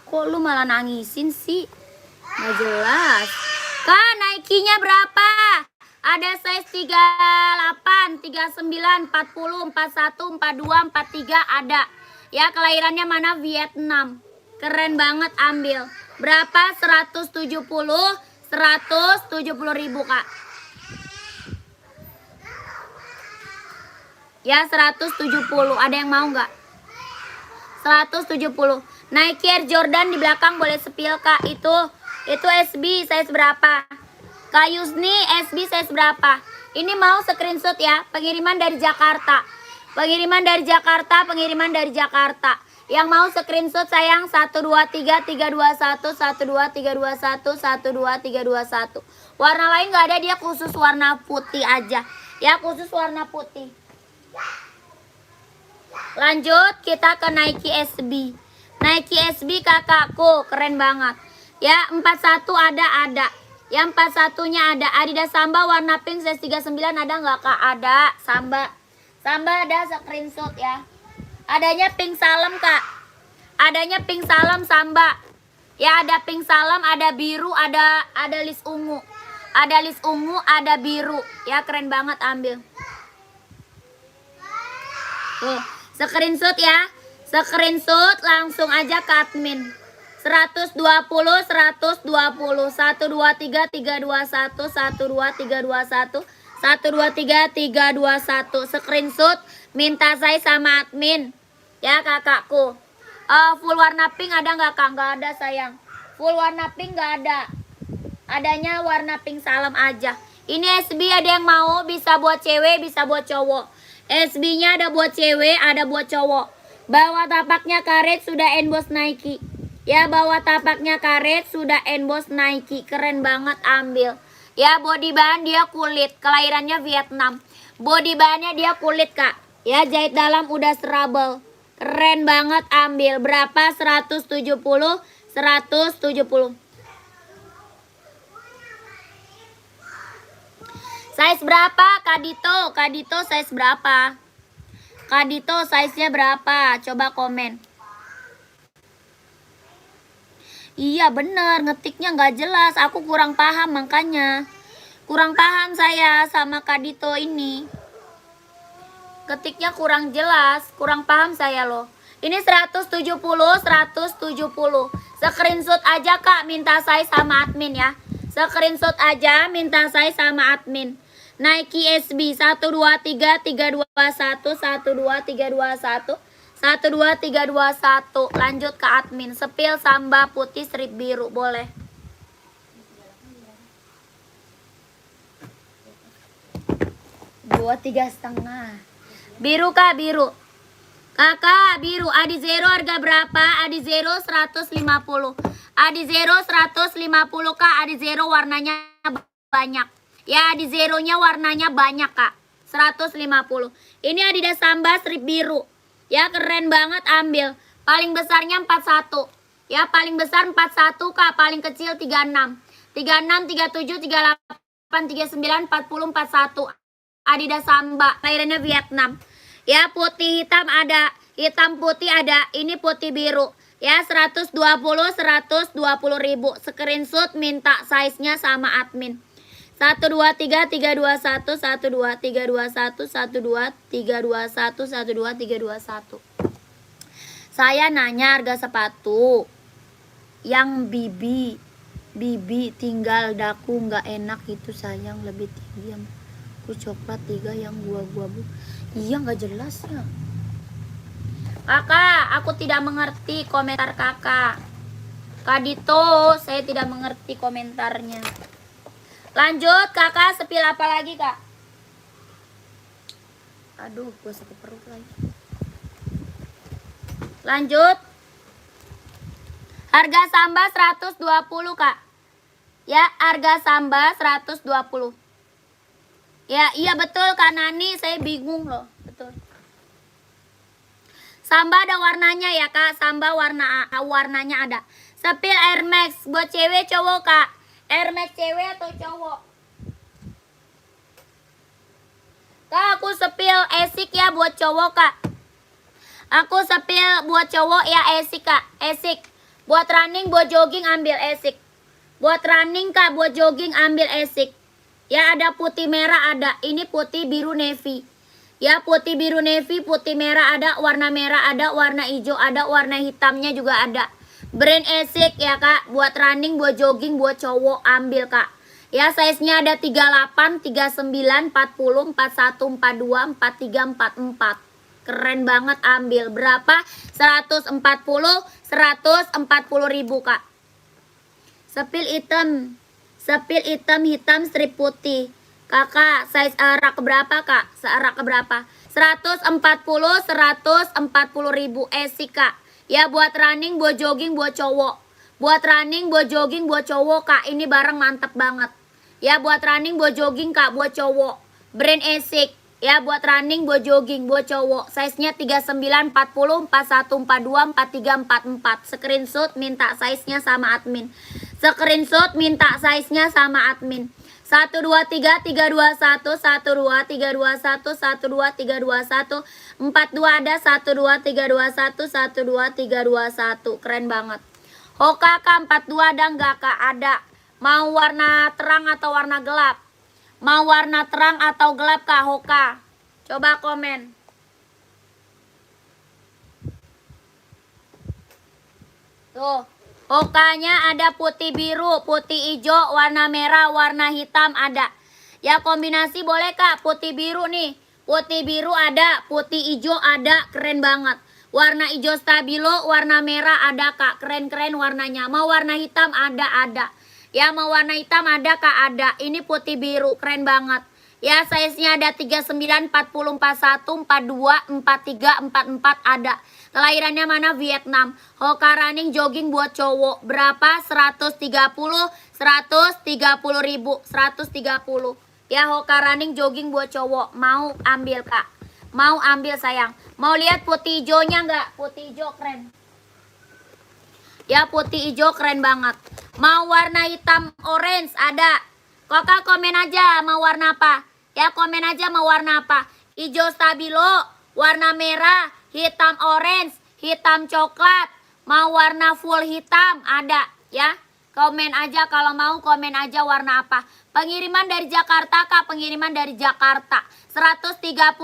Kok lu malah nangisin sih? Nggak jelas. Kak, Nike-nya berapa? Ada size 38, 39, 40, 41, 42, 43 ada. Ya, kelahirannya mana? Vietnam. Keren banget, ambil. Berapa? 170 ribu Kak. Ya 170. Ada yang mau nggak? 170. Nike Air Jordan di belakang boleh spill Kak. Itu SB size berapa? Kak Yusni SB size berapa? Ini mau screenshot ya. Pengiriman dari Jakarta. Pengiriman dari Jakarta. Pengiriman dari Jakarta. Yang mau screenshot sayang 123 321 12321 12321. Warna lain nggak ada, dia khusus warna putih aja. Ya khusus warna putih. Lanjut kita ke Nike SB. Nike SB kakakku keren banget. Ya 41 ada. Yang 41-nya ada. Adidas Samba warna pink size 39 ada nggak Kak? Ada. Samba ada screenshot ya. Adanya pink salem Kak. Adanya pink salem Samba. Ya ada pink salem, ada biru, ada list ungu. Ada list ungu, ada biru. Ya keren banget, ambil. Tuh, screenshot ya. Screenshot langsung aja ke admin. 120, 120, 1, 2, 3, 3, 2, 1, 1, 2, 3, 2, 1, 1, 2, 3, 3, 2, 1. Screenshot minta saya sama admin. Ya kakakku. Full warna pink ada nggak kak? Nggak ada sayang. Full warna pink nggak ada. Adanya warna pink salam aja. Ini SB ada yang mau, bisa buat cewek, bisa buat cowok. SB-nya ada buat cewek, ada buat cowok. Bawah tapaknya karet sudah emboss Nike. Ya, bawah tapaknya karet sudah emboss Nike. Keren banget, ambil. Ya, body bahan dia kulit, kelahirannya Vietnam. Body bahannya dia kulit, Kak. Ya, jahit dalam udah serabel. Keren banget, ambil. Berapa? 170, 170. Size berapa Kak Dito? Kak Dito size berapa? Kak Dito size-nya berapa? Coba komen. Iya bener, ngetiknya nggak jelas. Aku kurang paham makanya. Kurang paham saya sama Kak Dito ini. Ketiknya kurang jelas, kurang paham saya loh. Ini 170, 170. Screenshot aja Kak, minta saya sama admin ya. Screenshot aja, minta saya sama admin. Nike SB 1, 2, 3, 3, 2, 1, 1, 2, 3, 2, 1, 1, 2, 3, 2, 1. Lanjut ke admin. Sepil samba putih strip biru, boleh. Dua tiga setengah. Biru Kak, biru. Kakak, biru. Adi Zero harga berapa? Adi Zero 150. Adi Zero 150 Kak. Adi Zero warnanya banyak. Ya, Adi Zero-nya warnanya banyak Kak. 150. Ini Adidas Samba strip biru. Ya, keren banget, ambil. Paling besarnya 41. Ya, paling besar 41 Kak. Paling kecil 36. 36, 37, 38, 39, 40, 41. Adidas Samba. Kelahirannya Vietnam. Ya, putih hitam ada. Hitam putih ada. Ini putih biru. Ya, 120, 120 ribu. Screenshot minta size-nya sama admin. 1, 2, 3, 3, 2, 1, 1, 2, 3, 2, 1, 1, 2, 3, 2, 1, 1, 2, 3, 2, 1. Saya nanya harga sepatu yang bibi tinggal daku nggak enak itu sayang, lebih tinggi yang ku coklat 3 yang gua bu. Iya nggak jelas ya. Kakak, aku tidak mengerti komentar kakak. Kak Dito, saya tidak mengerti komentarnya. Lanjut kakak, sepil apa lagi kak? Aduh, gue sakit perut lagi. Lanjut. Harga samba 120 kak. Ya, harga samba 120. Ya, iya betul Kak Nani, saya bingung loh, betul. Samba ada warnanya ya kak, samba warnanya ada. Sepil Air Max buat cewek cowok kak. Air Max cewek atau cowok? Kak, aku sepil esik ya buat cowok kak. Aku sepil buat cowok ya esik kak. Esik. Buat running, buat jogging ambil esik. Buat running kak, buat jogging ambil esik. Ya ada putih merah ada. Ini putih biru navy. Ya putih biru navy, putih merah ada, warna merah ada, warna hijau ada, warna hitamnya juga ada. Brand esik ya kak, buat running, buat jogging, buat cowok ambil kak. Ya size-nya ada 38, 39, 40, 41, 42, 43, 44. Keren banget, ambil. Berapa? 140, 140 ribu kak. Sepil hitam. Sepil hitam strip putih. Kakak, size rak berapa kak? Serak berapa? 140, 140 ribu esik kak. Ya buat running, buat jogging, buat cowok. Buat running, buat jogging, buat cowok kak. Ini barang mantep banget. Ya buat running, buat jogging kak, buat cowok. Brand esik. Ya buat running, buat jogging, buat cowok. Size-nya 39, 40, 41, 42, 43, 44. Screenshot minta size-nya sama admin. Screenshot minta size-nya sama admin. 1, 2, 3, 3, 2, 1, 1, 2, 3, 2, 1, 1, 2, 3, 2, 1, 4, 2 ada, 1, 2, 3, 2, 1, 1, 2, 3, 2, 1. Keren banget. Hoka kak, 42 ada nggak kak? Ada. Mau warna terang atau warna gelap? Mau warna terang atau gelap kak Hoka? Coba komen. Tuh. Hokanya ada putih biru, putih hijau, warna merah, warna hitam ada. Ya kombinasi boleh kak, putih biru nih. Putih biru ada, putih hijau ada, keren banget. Warna hijau stabilo, warna merah ada kak, keren-keren warnanya. Mau warna hitam ada. Ya mau warna hitam ada kak, ada. Ini putih biru, keren banget. Ya size-nya ada 39, 40, 41, 42, 43, 44 ada. Kelahirannya mana? Vietnam. Hoka running jogging buat cowok. Berapa? 130, 130 ribu. 130. Ya Hoka running jogging buat cowok. Mau ambil kak. Mau ambil sayang. Mau lihat putih hijaunya nggak? Putih hijau keren. Ya putih hijau keren banget. Mau warna hitam orange ada. Kakak komen aja mau warna apa. Ya komen aja mau warna apa. Hijau stabilo, warna merah, hitam orange, hitam coklat. Mau warna full hitam ada ya. Komen aja kalau mau, komen aja warna apa. Pengiriman dari Jakarta kak, pengiriman dari Jakarta. 130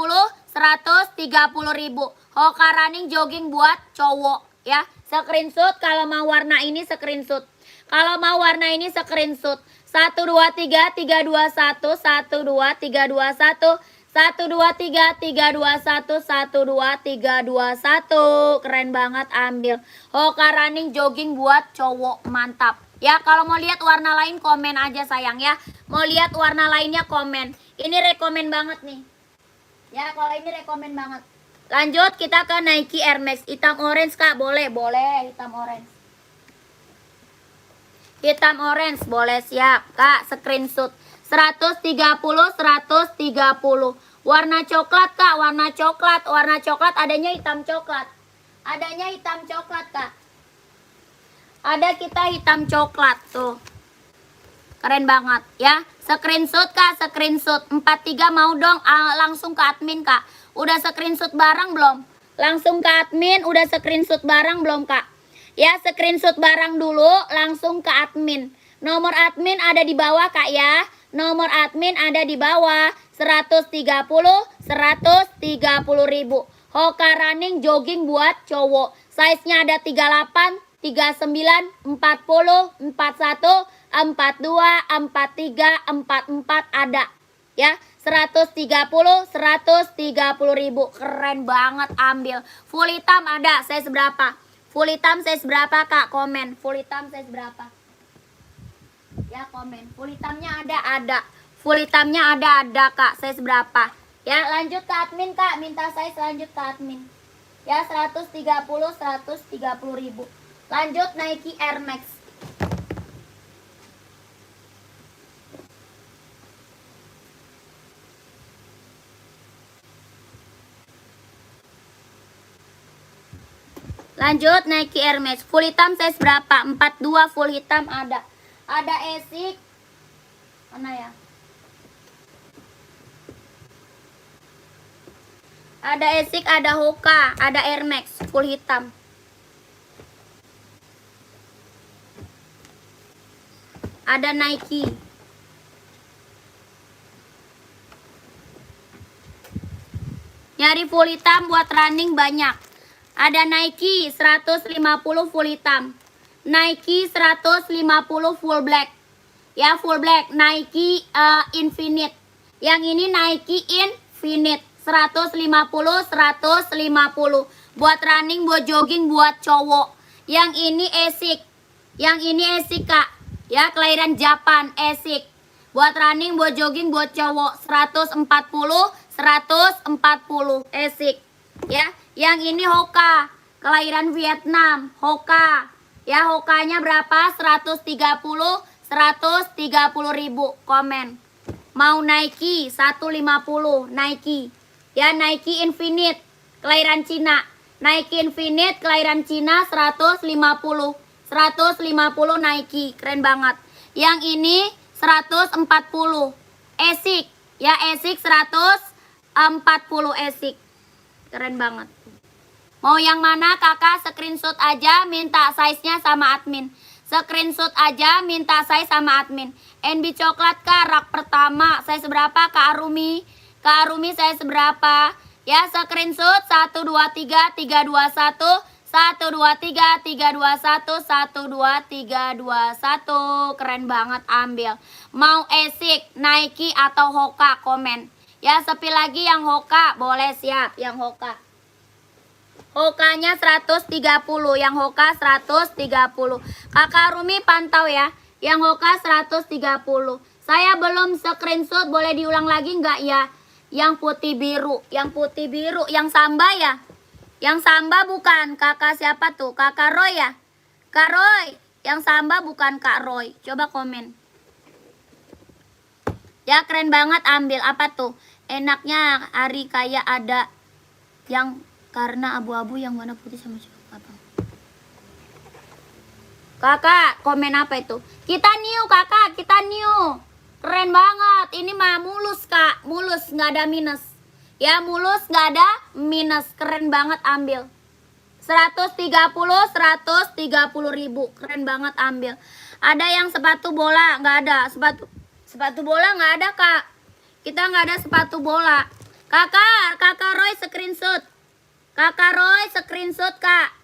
ribu. Hoka running jogging buat cowok ya. Screenshot kalau mau warna ini screenshot. Kalau mau warna ini screenshot. 1 2 3 3 2 1 1 2 3 2 1 1 2 3 3 2 1 1 2 3 2 1. Keren banget ambil. Hoka running jogging buat cowok mantap. Ya kalau mau lihat warna lain komen aja sayang ya. Mau lihat warna lainnya komen. Ini rekomen banget nih. Ya kalau ini rekomen banget. Lanjut kita ke Nike Air Max hitam orange kak. Boleh hitam orange. Hitam orange boleh siap kak, screenshot. 130 warna coklat kak, warna coklat adanya hitam coklat. Adanya hitam coklat kak. Ada kita hitam coklat tuh. Keren banget ya. Screenshot kak, screenshot. 43 mau dong, langsung ke admin kak. Udah screenshot barang belum? Langsung ke admin, udah screenshot barang belum kak? Ya screenshot barang dulu langsung ke admin. Nomor admin ada di bawah kak ya. Nomor admin ada di bawah. 130 ribu. Hoka running jogging buat cowok. Size-nya ada 38, 39, 40, 41, 42, 43, 44 ada. Ya 130 ribu. Keren banget ambil. Full hitam ada size berapa? Full hitam size berapa kak? Komen. Full hitam size berapa? Ya komen. Full hitamnya ada. Full hitamnya ada kak. Size berapa? Ya lanjut ke admin kak. Minta size lanjut ke admin. Ya 130 ribu. Lanjut Nike Air Max. Lanjut Nike Air Max. Full hitam size berapa? 42 full hitam ada. Ada Esik. Mana ya? Ada Esik, ada Hoka, ada Air Max full hitam. Ada Nike. Nyari full hitam buat running banyak. Ada Nike 150 full hitam. Nike 150 full black. Ya full black. Nike Infinite. Yang ini Nike Infinite 150. Buat running, buat jogging, buat cowok. Yang ini Esik. Yang ini Esik kak. Ya kelahiran Japan Esik. Buat running, buat jogging, buat cowok 140 Esik. Ya. Yang ini Hoka, kelahiran Vietnam, Hoka. Ya Hokanya berapa? 130 ribu. Komen. Mau Nike 150 Nike. Ya Nike Infinite, kelahiran Cina. Nike Infinite, kelahiran Cina 150 Nike. Keren banget. Yang ini 140 Esik. Ya Esik 140 Esik. Keren banget. Mau yang mana kakak? Screenshot aja, minta size-nya sama admin. Screenshot aja, minta size sama admin. NB coklat kak, rak pertama. Size berapa kak Arumi? Kak Arumi size berapa? Ya screenshot 123 321 1, 2, 3, 3, 2, 1, 1, 2, 3, 2, 1. Keren banget, ambil. Mau Esik, Nike atau Hoka, komen. Ya, sepi lagi yang Hoka, boleh siap yang Hoka. Hokanya 130, yang Hoka 130. Kakak Rumi pantau ya, yang Hoka 130. Saya belum screenshot, boleh diulang lagi nggak ya? Yang putih biru, yang Samba ya? Yang Samba bukan kakak siapa tuh? Kakak Roy ya? Kak Roy, yang Samba bukan Kak Roy. Coba komen. Ya keren banget, ambil apa tuh? Enaknya hari kayak ada yang karena abu-abu yang warna putih sama apa? Kakak, komen apa itu? Kita new kakak, kita new. Keren banget. Ini mah mulus kak, mulus nggak ada minus. Ya mulus nggak ada minus, keren banget, ambil. 130 ribu, keren banget, ambil. Ada yang sepatu bola, nggak ada. Sepatu bola nggak ada kak. Kita nggak ada sepatu bola. Kakak Roy screenshot. Kakak Roy screenshot kak.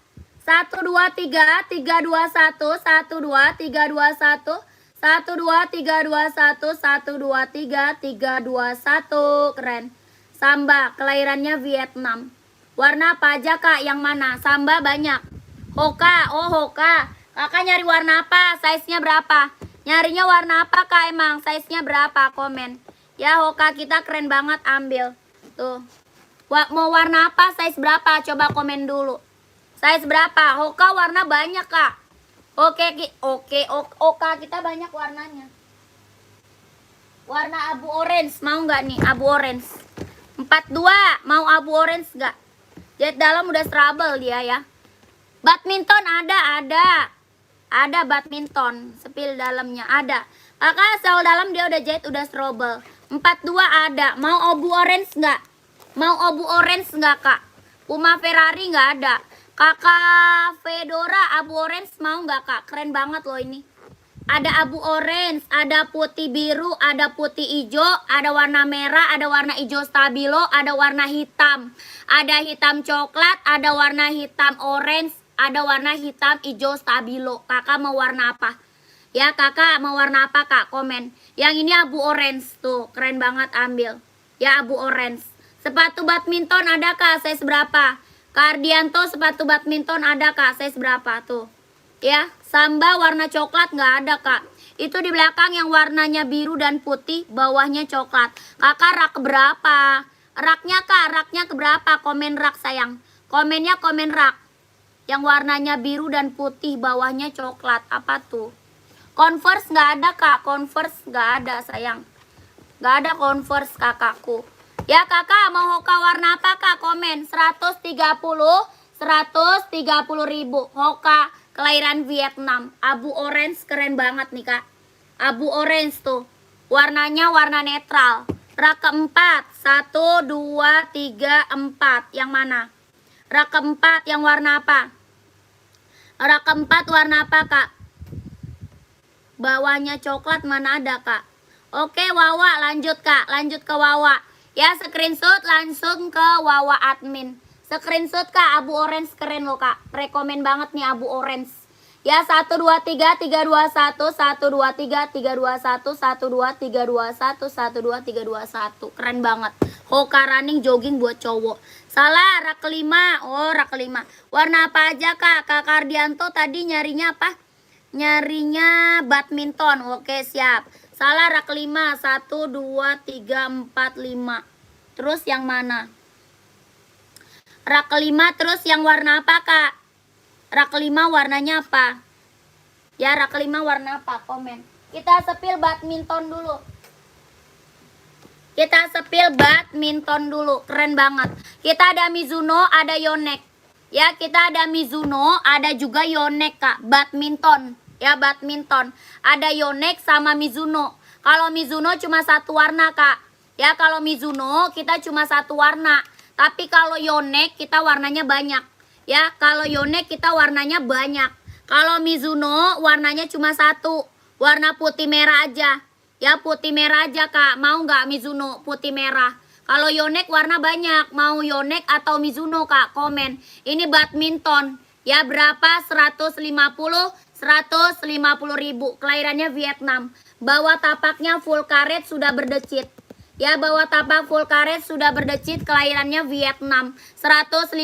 1, 2, 3, 3, 2, 1, 1, 2, 3, 2, 1, 1, 2, 3, 2, 1, 1, 2, 3, 3, 2, 1. Keren. Samba, kelahirannya Vietnam. Warna apa aja kak? Yang mana? Samba banyak. Hoka, oh Hoka. Kakak nyari warna apa? Size-nya berapa? Nyarinya warna apa kak emang? Size-nya berapa? Komen. Ya Hoka kita keren banget, ambil. Tuh. Mau warna apa? Size berapa? Coba komen dulu. Size berapa? Hoka warna banyak kak. Oka kita banyak warnanya. Warna abu orange, mau nggak nih abu orange? 42, mau abu orange nggak? Jahit dalam udah trouble dia ya. Badminton ada badminton, sepil dalamnya ada. Kakak sel dalam dia udah jahit udah trouble. 42 ada, mau abu orange nggak? Mau abu orange nggak kak? Puma Ferrari nggak ada. Kakak Fedora abu orange mau nggak kak? Keren banget loh ini. Ada abu orange, ada putih biru, ada putih hijau, ada warna merah, ada warna hijau stabilo, ada warna hitam. Ada hitam coklat, ada warna hitam orange, ada warna hitam hijau stabilo. Kakak mau warna apa? Ya kakak mau warna apa kak? Komen. Yang ini abu orange tuh, keren banget, ambil. Ya abu orange. Sepatu badminton ada kak? Size berapa? Kardianto sepatu badminton ada kak? Size berapa tuh? Ya, Samba warna coklat nggak ada kak. Itu di belakang yang warnanya biru dan putih, bawahnya coklat. Kakak rak berapa? Raknya kak, raknya keberapa? Komen rak sayang. Komennya komen rak. Yang warnanya biru dan putih, bawahnya coklat. Apa tuh? Converse nggak ada kak. Converse nggak ada sayang. Nggak ada Converse kakakku. Ya kakak mau Hoka warna apa kak? Komen 130 ribu. Hoka kelahiran Vietnam. Abu orange keren banget nih kak. Abu orange tuh. Warnanya warna netral. Rak keempat. 1, 2, 3, 4. Yang mana? Rak keempat yang warna apa? Rak keempat warna apa kak? Bawahnya coklat mana ada kak? Oke Wawa lanjut kak. Lanjut ke Wawa. Ya screenshot langsung ke Wawa admin. Screenshot kak, abu orange keren loh kak. Rekomen banget nih abu orange. Ya 1, 2, 3, 3, 2, 1, 1, 2, 3, 3, 2, 1, 1, 2, 3, 2, 1, 1, 2, 3, 2, 1. Keren banget. Hoka running jogging buat cowok. Salah, rak kelima. Oh rak kelima. Warna apa aja kak? Kak Kardianto tadi nyarinya apa? Nyarinya badminton. Oke siap. Salah, rak 5. 1, 2, 3, 4, 5. Terus yang mana? Rak kelima terus yang warna apa kak? Rak kelima warnanya apa? Ya rak kelima warna apa? Komen. Kita sepil badminton dulu. Kita sepil badminton dulu. Keren banget. Kita ada Mizuno, ada Yonex. Ya kita ada Mizuno, ada juga Yonex kak. Badminton. Ya badminton. Ada Yonex sama Mizuno. Kalau Mizuno cuma satu warna kak. Ya kalau Mizuno kita cuma satu warna. Tapi kalau Yonex kita warnanya banyak. Ya kalau Yonex kita warnanya banyak. Kalau Mizuno warnanya cuma satu. Warna putih merah aja. Ya putih merah aja kak. Mau nggak Mizuno putih merah? Kalau Yonex warna banyak. Mau Yonex atau Mizuno kak? Komen. Ini badminton. Ya berapa? 150.000. Kelahirannya Vietnam. Bawah tapaknya full karet sudah berdecit. Ya bawah tapak full karet sudah berdecit. Kelahirannya Vietnam. 150.000.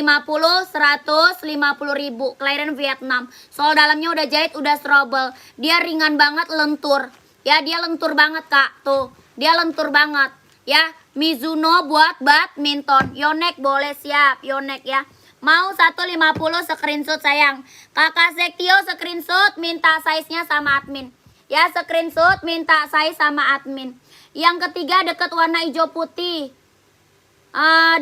Kelahiran Vietnam. Soal dalamnya udah jahit, udah strobel. Dia ringan banget, lentur. Ya dia lentur banget kak. Tuh dia lentur banget. Ya Mizuno buat badminton. Yonex boleh, siap Yonex ya. Mau 150 screenshot sayang. Kakak Sektio screenshot minta size-nya sama admin. Ya screenshot minta size sama admin. Yang ketiga deket warna hijau putih.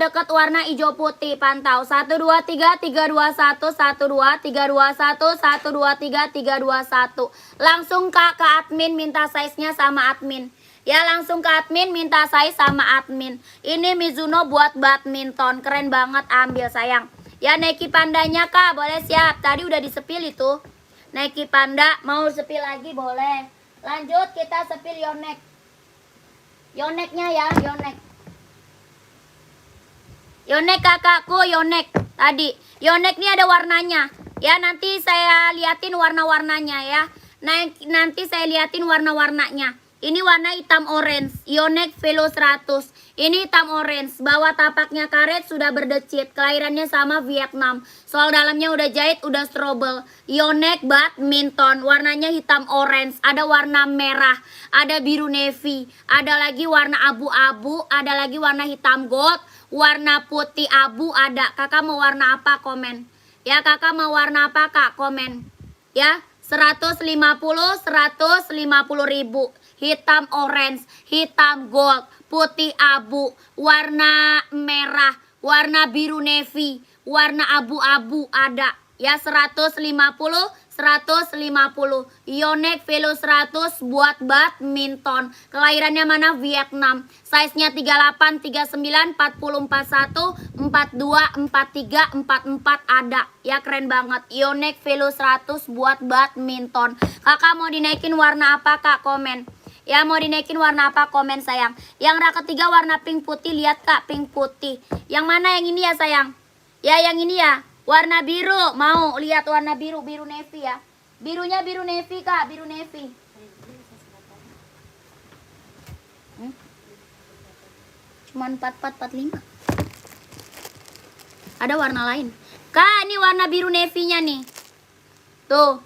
Deket warna hijau putih, pantau. 1 2 3 3 2 1 1 2 3 2 1 1 2 3 3 2 1. Langsung kak ke admin minta size-nya sama admin. Ya langsung ke admin minta size sama admin. Ini Mizuno buat badminton, keren banget, ambil sayang. Ya Nike Pandanya kak, boleh, siap. Tadi udah disepil itu. Nike Panda, mau sepil lagi boleh. Lanjut kita sepil Yonex. Yonexnya ya, Yonex. Yonex kakakku, Yonex. Tadi, Yonex ini ada warnanya. Ya nanti saya liatin warna-warnanya ya. Nanti saya liatin warna-warnanya. Ini warna hitam orange, Yonex Velo 100. Ini hitam orange, bawah tapaknya karet sudah berdecit. Kelahirannya sama Vietnam. Soal dalamnya udah jahit, udah strobel. Yonex badminton, warnanya hitam orange. Ada warna merah, ada biru navy, ada lagi warna abu-abu, ada lagi warna hitam gold, warna putih abu ada. Kakak mau warna apa, komen. Ya kakak mau warna apa kak, komen. Ya 150.000. Hitam orange, hitam gold, putih abu, warna merah, warna biru navy, warna abu-abu ada. Ya 150. Yonex Velo 100 buat badminton. Kelahirannya mana? Vietnam. Size-nya 38, 39, 40, 41, 42, 43, 44 ada. Ya keren banget. Yonex Velo 100 buat badminton. Kakak mau dinaikin warna apa kak? Komen. Ya mau dinaikin warna apa? Komen sayang. Yang rak ketiga warna pink putih. Lihat kak, pink putih. Yang mana yang ini ya sayang? Ya yang ini ya. Warna biru, mau lihat warna biru, biru navy ya. Birunya biru navy kak, biru navy. Cuman 44, 45. Ada warna lain. Kak, ini warna biru navy-nya nih. Tuh.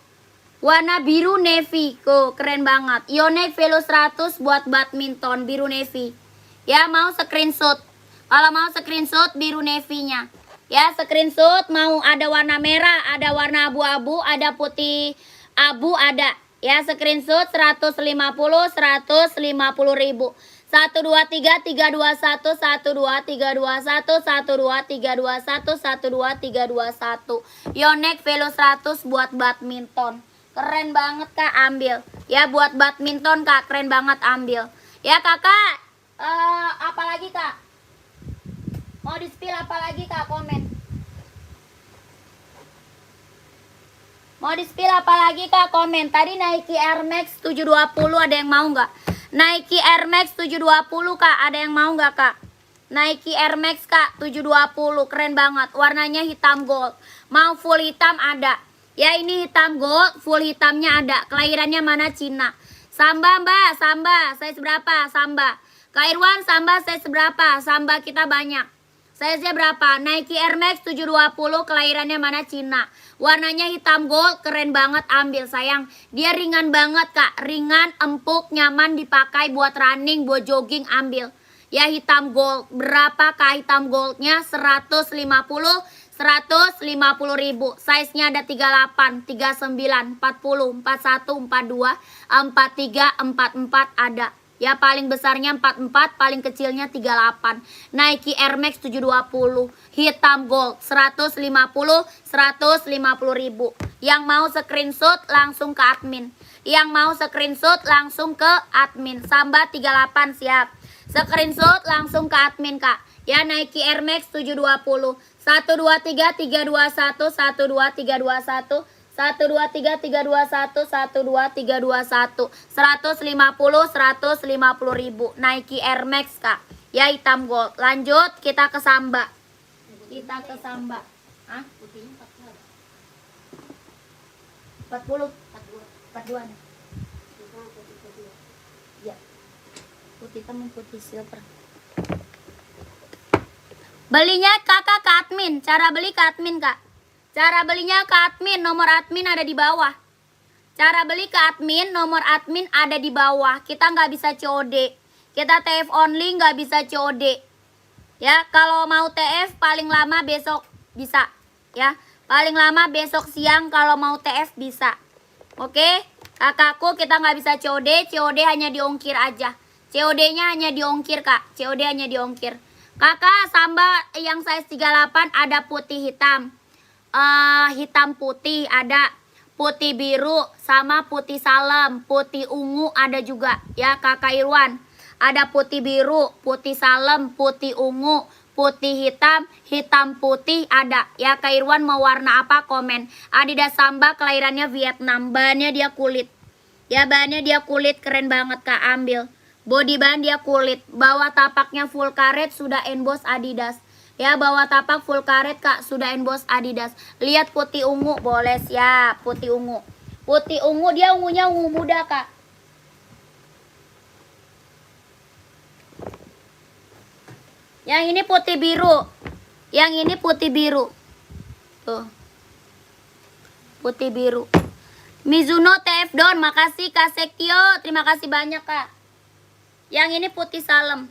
Warna biru navy. Tuh, keren banget. Yonex Velo 100 buat badminton, biru navy. Ya, mau screenshot. Kalau mau screenshot biru navy-nya. Ya screenshot, mau ada warna merah, ada warna abu-abu, ada putih abu ada. Ya screenshot 150.000. 1 2 3 3 2 1 1 2 3 2 1 1 2 3 2 1 1 2 3 2 1 1 2 3 2 1. Yonex Velo 100 buat badminton. Keren banget kak, ambil. Ya buat badminton kak, keren banget, ambil. Ya kakak, apalagi kak? Mau di-spill apa lagi kak, komen. Mau di-spill apa lagi kak, komen. Tadi Nike Air Max 720 ada yang mau nggak? Nike Air Max 720 kak, ada yang mau nggak kak? Nike Air Max kak 720, keren banget. Warnanya hitam gold. Mau full hitam ada. Ya ini hitam gold, full hitamnya ada. Kelahirannya mana? Cina. Samba mbak, samba. Size berapa? Samba. Kak Irwan, samba size berapa? Samba kita banyak. Size-nya berapa? Nike Air Max 720, kelahirannya mana? Cina. Warnanya hitam gold, keren banget, ambil sayang. Dia ringan banget kak, ringan, empuk, nyaman dipakai buat running, buat jogging, ambil. Ya hitam gold, berapa kak hitam goldnya? 150.000. Size-nya ada 38, 39, 40, 41, 42, 43, 44 ada. Ya paling besarnya 44, paling kecilnya 38. Nike Air Max 720 hitam gold 150.000. Yang mau screenshot langsung ke admin. Yang mau screenshot langsung ke admin. Samba 38 siap. Screenshot langsung ke admin kak. Ya Nike Air Max 720. 1 2 3 3 2 1 1 2 3 2 1. 1 2 3 3 2 1 1 2 3 2 1. 150.000. Nike Air Max kak. Ya hitam gold. Lanjut kita ke Samba. Kita ke Samba. Hah? 40, 42. 42 nih. Itu putih-putih. Ya. Putih hitam, putih silver. Belinya kakak ke admin. Cara beli ke admin, Kak. Cara belinya ke admin. Nomor admin ada di bawah. Cara beli ke admin. Nomor admin ada di bawah. Kita nggak bisa COD. Kita TF only, nggak bisa COD. Ya, kalau mau TF paling lama besok bisa. Ya, paling lama besok siang kalau mau TF bisa. Oke, kakakku kita nggak bisa COD. COD hanya diongkir aja. COD-nya hanya diongkir, Kak. COD hanya diongkir. Kakak samba yang size 38 ada putih hitam. Hitam putih ada. Putih biru sama putih salem. Putih ungu ada juga ya Kakak Irwan. Ada putih biru, putih salem, putih ungu, putih hitam, hitam putih ada. Ya Kak Irwan mau warna apa komen. Adidas Samba kelahirannya Vietnam. Bahannya dia kulit. Ya bahannya dia kulit keren banget Kak, ambil. Body bahan dia kulit, bawah tapaknya full karet sudah emboss Adidas. Ya bawah tapak full karet Kak, sudah emboss Adidas. Lihat putih ungu, boleh siap, putih ungu. Putih ungu dia ungunya ungu muda Kak. Yang ini putih biru. Yang ini putih biru. Tuh. Putih biru. Mizuno TF Don, makasih Kak Sektio, terima kasih banyak Kak. Yang ini putih salem.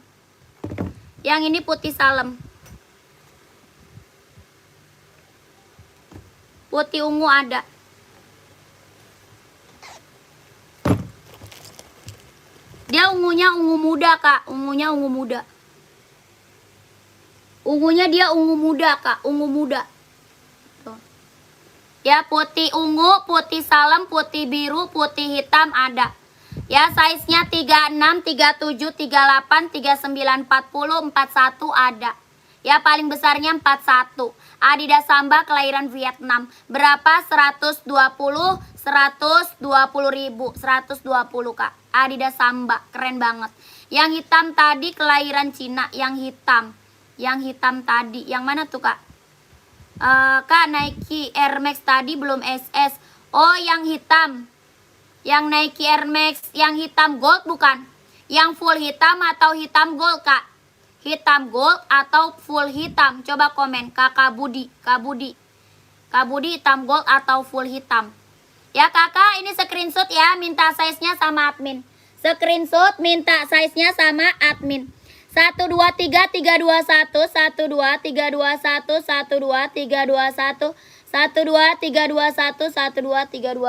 Yang ini putih salem. Putih ungu ada. Dia ungunya ungu muda Kak. Ungunya ungu muda. Ungunya dia ungu muda Kak. Ungu muda. Tuh. Ya putih ungu, putih salem, putih biru, putih hitam ada. Ya size-nya 36, 37, 38, 39, 40, 41 ada. Ya paling besarnya 41. Adidas Samba kelahiran Vietnam. Berapa? 120, 120 ribu. 120 Kak. Adidas Samba, keren banget. Yang hitam tadi kelahiran Cina, yang hitam. Yang hitam tadi, yang mana tuh Kak? Kak Nike Air Max tadi belum SS. Oh yang hitam. Yang Nike Air Max yang hitam gold bukan? Yang full hitam atau hitam gold Kak? Hitam gold atau full hitam? Coba komen Kak Budi. Kak Budi hitam gold atau full hitam? Ya kakak ini screenshot ya, minta size-nya sama admin. Screenshot minta size-nya sama admin. 1 2 3 3 2 1 1 2 3 2 1 1 2 3 2 1 1 2 3 2 1 1 2 3 2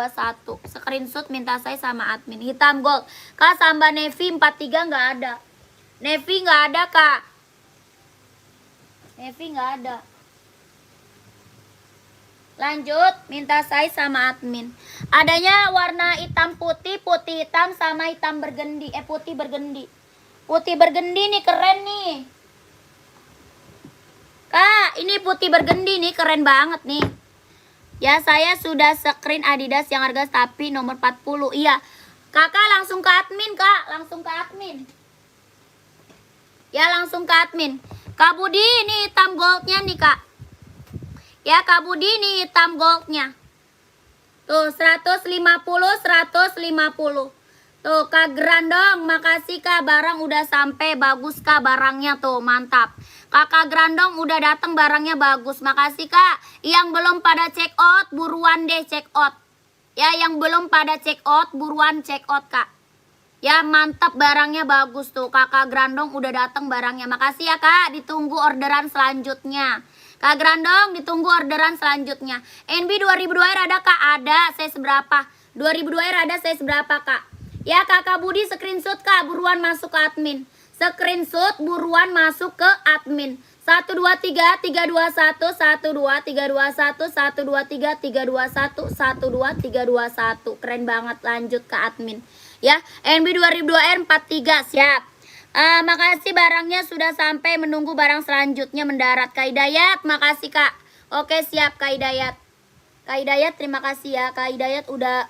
1. Screenshot minta saya sama admin. Hitam gold. Kak Samba Navy 43 nggak ada. Navy nggak ada Kak. Navy nggak ada. Lanjut minta saya sama admin. Adanya warna hitam putih, putih hitam sama hitam bergendi. Putih bergendi. Putih bergendi nih keren nih. Kak ini putih bergendi nih keren banget nih. Ya saya sudah screen Adidas yang harga tapi nomor 40. Iya. Kakak langsung ke admin Kak. Langsung ke admin. Ya langsung ke admin. Kak Budi ini hitam goldnya nih Kak. Ya Kak Budi ini hitam goldnya. Tuh 150 150. Tuh Kak Grandong, makasih Kak, barang udah sampai, bagus Kak barangnya tuh, mantap. Kakak Grandong udah datang barangnya bagus, makasih Kak. Yang belum pada check out, buruan deh check out. Ya yang belum pada check out, buruan check out Kak. Ya mantap barangnya bagus tuh, Kakak Grandong udah datang barangnya. Makasih ya Kak, ditunggu orderan selanjutnya. Kak Grandong ditunggu orderan selanjutnya. NB 2002 R ada Kak? Ada, saya seberapa? 2002 R ada, saya seberapa Kak? Ya Kakak Budi screenshot Kak, buruan masuk ke admin. Screenshot buruan masuk ke admin. 1 2 3 3 2 1 1 2 3 2 1 1 2 3 3 2 1 1 2 3 2 1. Keren banget, lanjut ke admin. Ya, NB 2002R 43 siap. Makasih barangnya sudah sampai, menunggu barang selanjutnya mendarat. Kak Hidayat, makasih Kak. Oke, siap Kak Hidayat. Kak Hidayat terima kasih ya. Kak Hidayat udah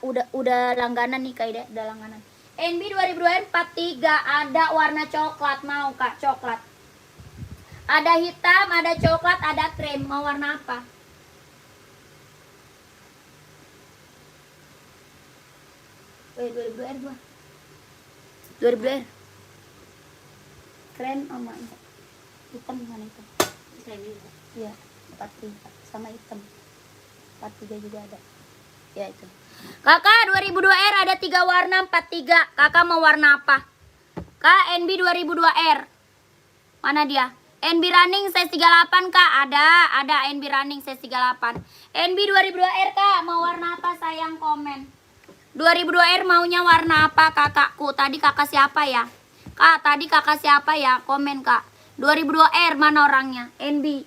langganan nih Kak Hidayat, udah langganan. NB 2002 43 ada warna coklat, mau Kak coklat. Ada hitam, ada coklat, ada krem. Mau warna apa? 2002 R 2002 R. Keren sama hitam mana itu? Keren juga. Iya, 43 sama hitam. 43 juga ada. Ya itu. Kakak 2002 R ada 3 warna 43. Kakak mau warna apa? Kak NB 2002 R. Mana dia? NB running size 38 Kak, ada NB running size 38. NB 2002 R Kak, mau warna apa sayang komen. 2002 R maunya warna apa kakakku? Tadi kakak siapa ya? Kak, tadi kakak siapa ya? Komen Kak. 2002 R mana orangnya? NB.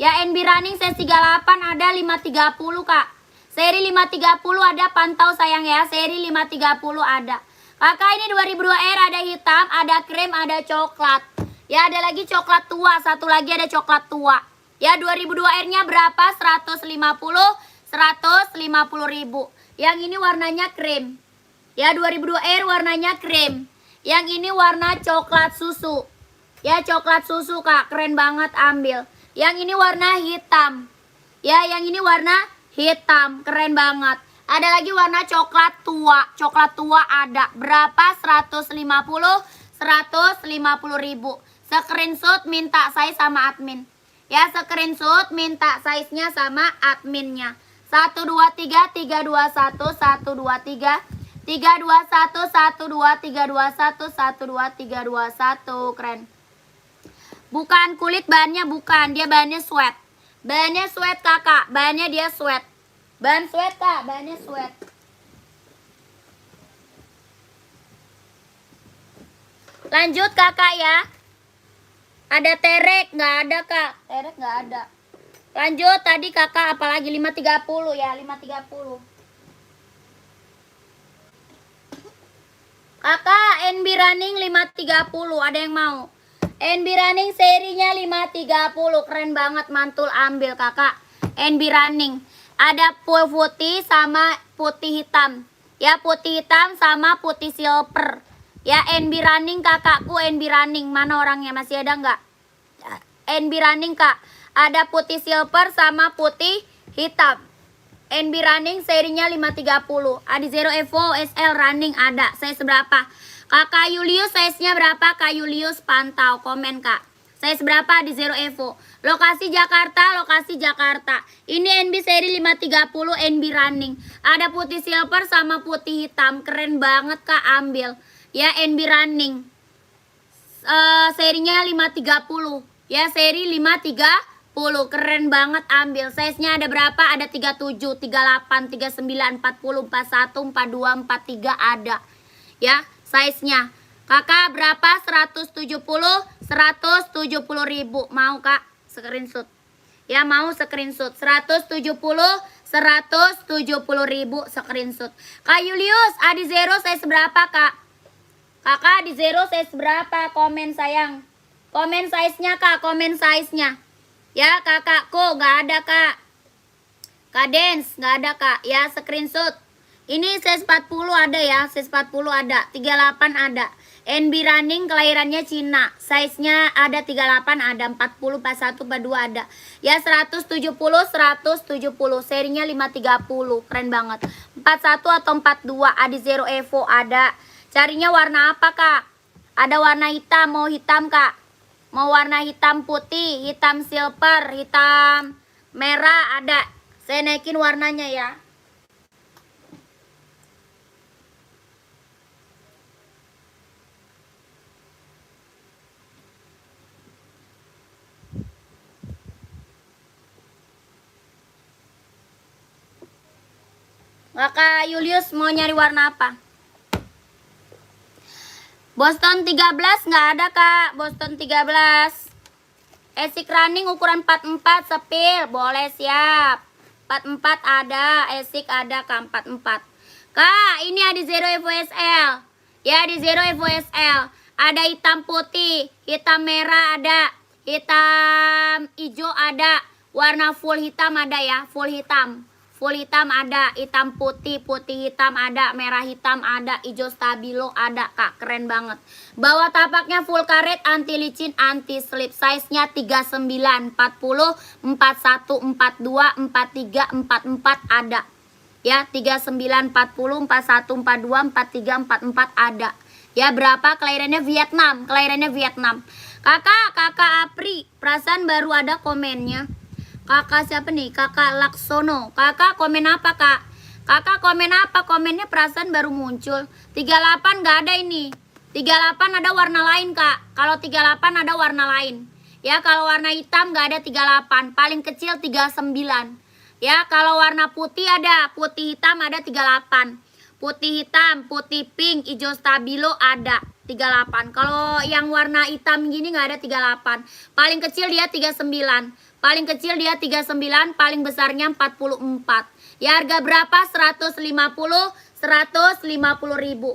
Ya NB running size 38 ada 530 Kak. Seri 530 ada, pantau sayang ya. Seri 530 ada. Kakak ini 2002 R ada hitam, ada krem, ada coklat. Ya ada lagi coklat tua, satu lagi ada coklat tua. Ya 2002 R-nya berapa? 150 ribu. Yang ini warnanya krem. Ya 2002 R warnanya krem. Yang ini warna coklat susu. Ya coklat susu Kak, keren banget ambil. Yang ini warna hitam. Ya yang ini warna hitam, keren banget. Ada lagi warna coklat tua. Coklat tua ada. Berapa? 150 ribu. Screenshot minta size sama admin. Ya screenshot minta size-nya sama adminnya. 123 321 123 321 12 321 12 321. Keren. Bukan kulit, bahannya bukan, dia bahannya sweat. Bahannya sweat kakak, bahannya dia sweat. Bahan sweat kak, bahannya sweat. Lanjut kakak ya. Ada terek, nggak ada kak. Terek nggak ada. Lanjut tadi kakak apalagi 530 ya, 530. Kakak NB running 530, ada yang mau? NB running serinya 530, keren banget, mantul ambil kakak. NB running ada putih sama putih hitam. Ya putih hitam sama putih silver. Ya NB running kakakku, NB running. Mana orangnya, masih ada nggak? NB running kak, ada putih silver sama putih hitam. NB running serinya 530. Adi Zero Evo SL running ada. Size berapa? Kakak Julius size-nya berapa? Kak Julius pantau, komen kak. Size berapa di Zero Evo? Lokasi Jakarta, lokasi Jakarta. Ini NB seri 530 NB running. Ada putih silver sama putih hitam. Keren banget kak, ambil. Ya NB running. Serinya 530. Ya seri 530. Keren banget, ambil. Size-nya ada berapa? Ada 37, 38, 39, 40, 41, 42, 43 ada. Ya, size-nya. Kakak berapa? 170 ribu. Mau kak? Screenshot. Ya mau screenshot. 170 ribu screenshot. Kak Julius, Adi Zero size berapa kak? Kakak di Zero size berapa? Komen sayang. Komen size-nya kak, komen size-nya. Ya kakakku, nggak ada kak. Kak Dance, nggak ada kak. Ya screenshot. Ini size 40 ada ya, size 40 ada, 38 ada. NB running kelahirannya Cina. Size-nya ada 38 ada, 40, 41, 42 ada. Ya 170. Serinya 530. Keren banget. 41 atau 42 Adi Zero Evo ada. Carinya warna apa kak? Ada warna hitam, mau hitam kak? Mau warna hitam putih, hitam silver, hitam merah ada. Saya naikin warnanya ya. Kakak Julius mau nyari warna apa? Boston 13 nggak ada kak. Boston 13. Esik running ukuran 44 sepil. Boleh, siap. 44 ada. Esik ada kak, 44. Kak ini ada Zero Evo SL. Ya di Zero Evo SL. Ada hitam putih, hitam merah ada, hitam hijau ada. Warna full hitam ada ya, full hitam. Full hitam ada, hitam putih, putih hitam ada, merah hitam ada, hijau stabilo ada kak, keren banget. Bawah tapaknya full karet, anti licin, anti slip. Size-nya 39, 40, 41, 42, 43, 44 ada. Ya 39, 40, 41, 42, 43, 44 ada. Ya berapa? Kelahirannya Vietnam. Kakak Apri, perasaan baru ada komennya. Kakak siapa nih? Kakak Laksono. Kakak komen apa kak? Kakak komen apa? Komennya perasaan baru muncul. 38 nggak ada ini. 38 ada warna lain kak. Kalau 38 ada warna lain. Ya kalau warna hitam nggak ada 38. Paling kecil 39. Ya kalau warna putih ada. Putih hitam ada 38. Putih hitam, putih pink, hijau stabilo ada 38. Kalau yang warna hitam gini nggak ada 38. Paling kecil dia 39. Paling kecil dia 39, paling besarnya 44. Ya harga berapa? 150.000.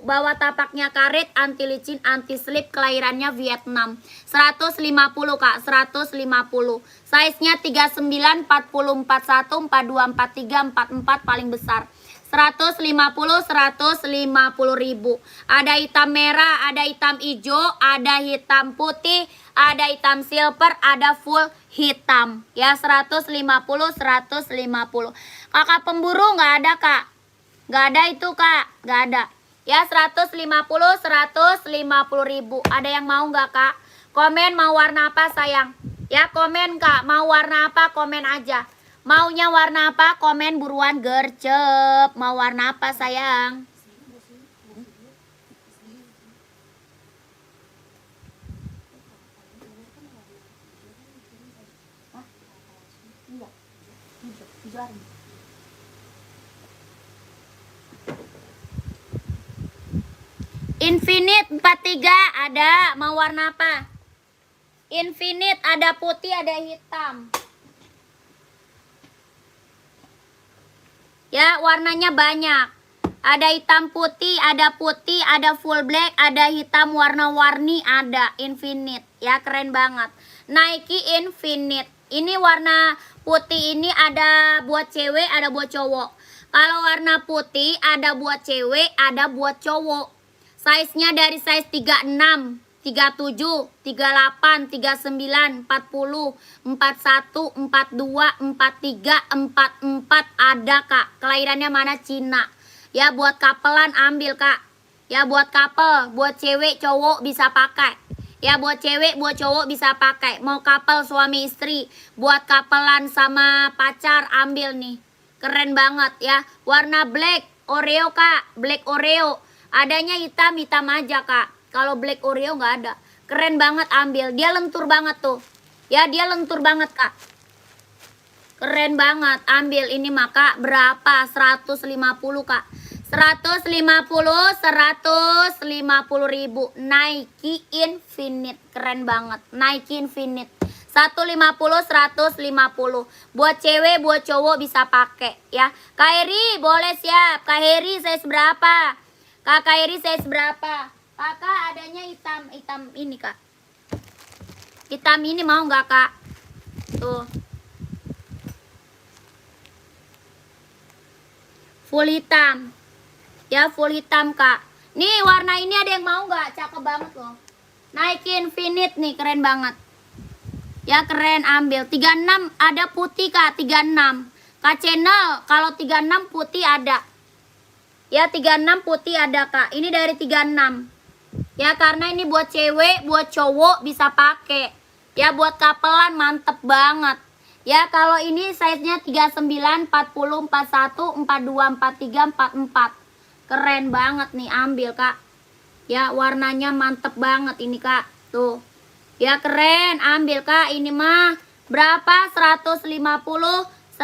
Bawa tapaknya karet, anti licin, anti slip, kelahirannya Vietnam. 150 kak, 150. Size-nya 39, 40, 41, 42, 43, 44 paling besar. 150.000. Ada hitam merah, ada hitam hijau, ada hitam putih, ada hitam silver, ada full hitam. Ya 150. Kakak pemburu nggak ada kak. Nggak ada itu kak, nggak ada. Ya 150.000. Ada yang mau nggak kak? Komen mau warna apa sayang? Ya komen kak, mau warna apa komen aja. Maunya warna apa? Komen buruan gercep. Mau warna apa sayang? Infinite 43 ada. Mau warna apa? Infinite ada putih, ada hitam. Ya, warnanya banyak. Ada hitam putih, ada full black, ada hitam warna-warni, ada Infinite. Ya, keren banget. Nike Infinite. Ini warna putih ini ada buat cewek, ada buat cowok. Kalau warna putih ada buat cewek, ada buat cowok. Size-nya dari size 36, 37, 38, 39, 40, 41, 42, 43, 44 ada kak. Kelahirannya mana? Cina. Ya buat kapelan ambil kak. Ya buat couple, buat cewek cowok bisa pakai. Ya buat cewek, buat cowok bisa pakai. Mau couple suami istri, buat kapelan sama pacar ambil nih. Keren banget ya. Warna black Oreo kak, black Oreo. Adanya hitam aja kak. Kalau black Oreo nggak ada. Keren banget ambil. Dia lentur banget tuh. Ya dia lentur banget kak. Keren banget. Ambil ini maka berapa? 150 kak. 150.000. Nike Infinite. Keren banget. Nike Infinite. 150. Buat cewek, buat cowok bisa pakai ya. Kak Heri boleh siap. Kak Heri size berapa? Kak Heri size berapa? Kakak adanya hitam ini kak. Hitam ini mau nggak kak? Tuh. Full hitam. Ya full hitam kak. Nih warna ini ada yang mau nggak? Cakep banget loh. Nike Infinite nih keren banget. Ya keren ambil. 36 ada putih kak. 36. Kak Channel kalau 36 putih ada. Ya 36 putih ada kak. Ini dari 36. Ya karena ini buat cewek, buat cowok bisa pakai. Ya buat kapelan mantep banget. Ya kalau ini size-nya 39, 40, 41, 42, 43, 44. Keren banget nih ambil kak. Ya warnanya mantep banget ini kak. Tuh. Ya keren ambil kak. Ini mah berapa? 150.000.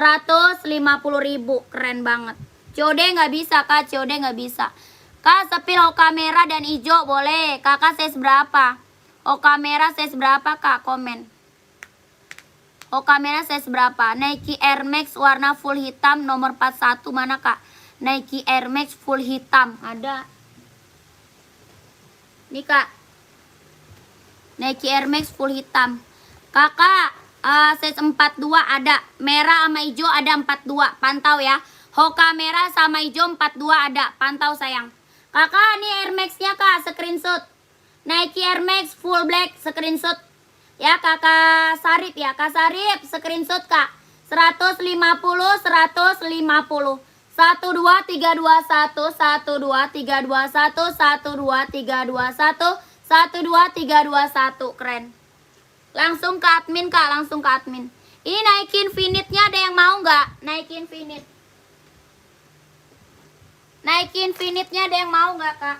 Keren banget. COD nggak bisa kak. COD nggak bisa. Kak, sepil Hoka merah dan hijau boleh. Kakak size berapa? Hoka merah size berapa kak? Komen. Hoka merah size berapa? Nike Air Max warna full hitam nomor 41 mana kak? Nike Air Max full hitam. Ada. Nih kak. Nike Air Max full hitam. Kakak, size 42 ada. Merah sama hijau ada 42. Pantau ya. Hoka merah sama hijau 42 ada. Pantau sayang. Kakak nih Air Max-nya kak, screenshot. Nike Air Max full black, screenshot. Ya kakak Sarip ya, kak Sarip screenshot kak. 150. 1 2 3 2 1 1 2 3 2 1 1 2 3 2 1 1 2 3 2 1. Keren. Langsung ke admin Kak, langsung ke admin. Ini naikin finitnya, ada yang mau nggak? Naikin finit. Naikin finitnya, ada yang mau nggak Kak?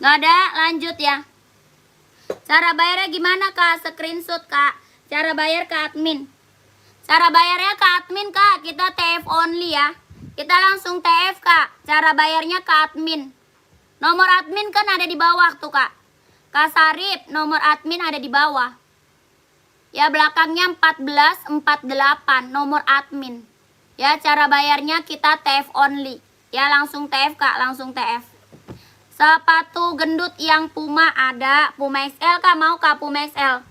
Nggak ada, lanjut ya. Cara bayarnya gimana Kak? Screenshot Kak. Cara bayar ke admin. Cara bayarnya ke admin Kak. Kita TF only ya. Kita langsung TF Kak. Cara bayarnya ke admin. Nomor admin kan ada di bawah tuh Kak. Kak Sarip, nomor admin ada di bawah. Ya belakangnya 1448 nomor admin. Ya cara bayarnya kita TF only. Ya langsung TF Kak, langsung TF. Sepatu gendut yang Puma ada. Puma XL Kak, mau Kak Puma XL?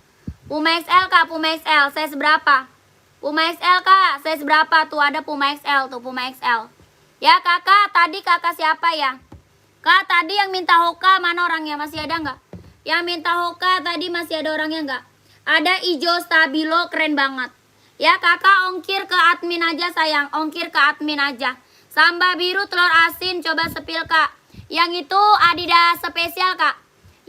Puma XL Kak, Puma XL. Size berapa? Puma XL Kak, size berapa? Tuh ada Puma XL tuh, Puma XL. Ya Kakak, tadi Kakak siapa ya? Kak, tadi yang minta Hoka mana orangnya? Masih ada nggak? Yang minta Hoka tadi masih ada orangnya nggak? Ada hijau stabilo, keren banget. Ya Kakak, ongkir ke admin aja sayang. Ongkir ke admin aja. Samba biru telur asin, coba sepil Kak. Yang itu Adidas spesial Kak.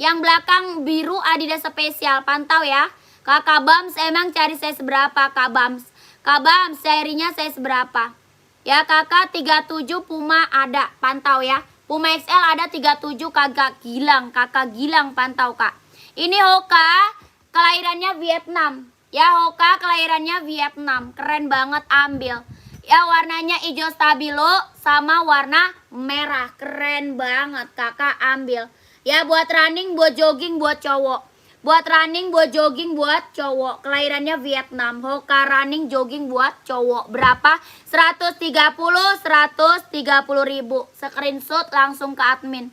Yang belakang biru Adidas spesial. Pantau ya. Kakak Bams emang cari size berapa Kak Bams? Kak Bams serinya size berapa? Ya Kakak 37 Puma ada. Pantau ya. Puma XL ada 37 Kakak Gilang. Kakak Gilang pantau Kak. Ini Hoka kelahirannya Vietnam. Ya Hoka kelahirannya Vietnam. Keren banget, ambil. Ya warnanya hijau stabilo sama warna merah. Keren banget Kakak, ambil. Ya buat running, buat jogging, buat cowok. Buat running, buat jogging, buat cowok. Kelahirannya Vietnam. Hoka running, jogging buat cowok. Berapa? 130 ribu. Screenshot langsung ke admin.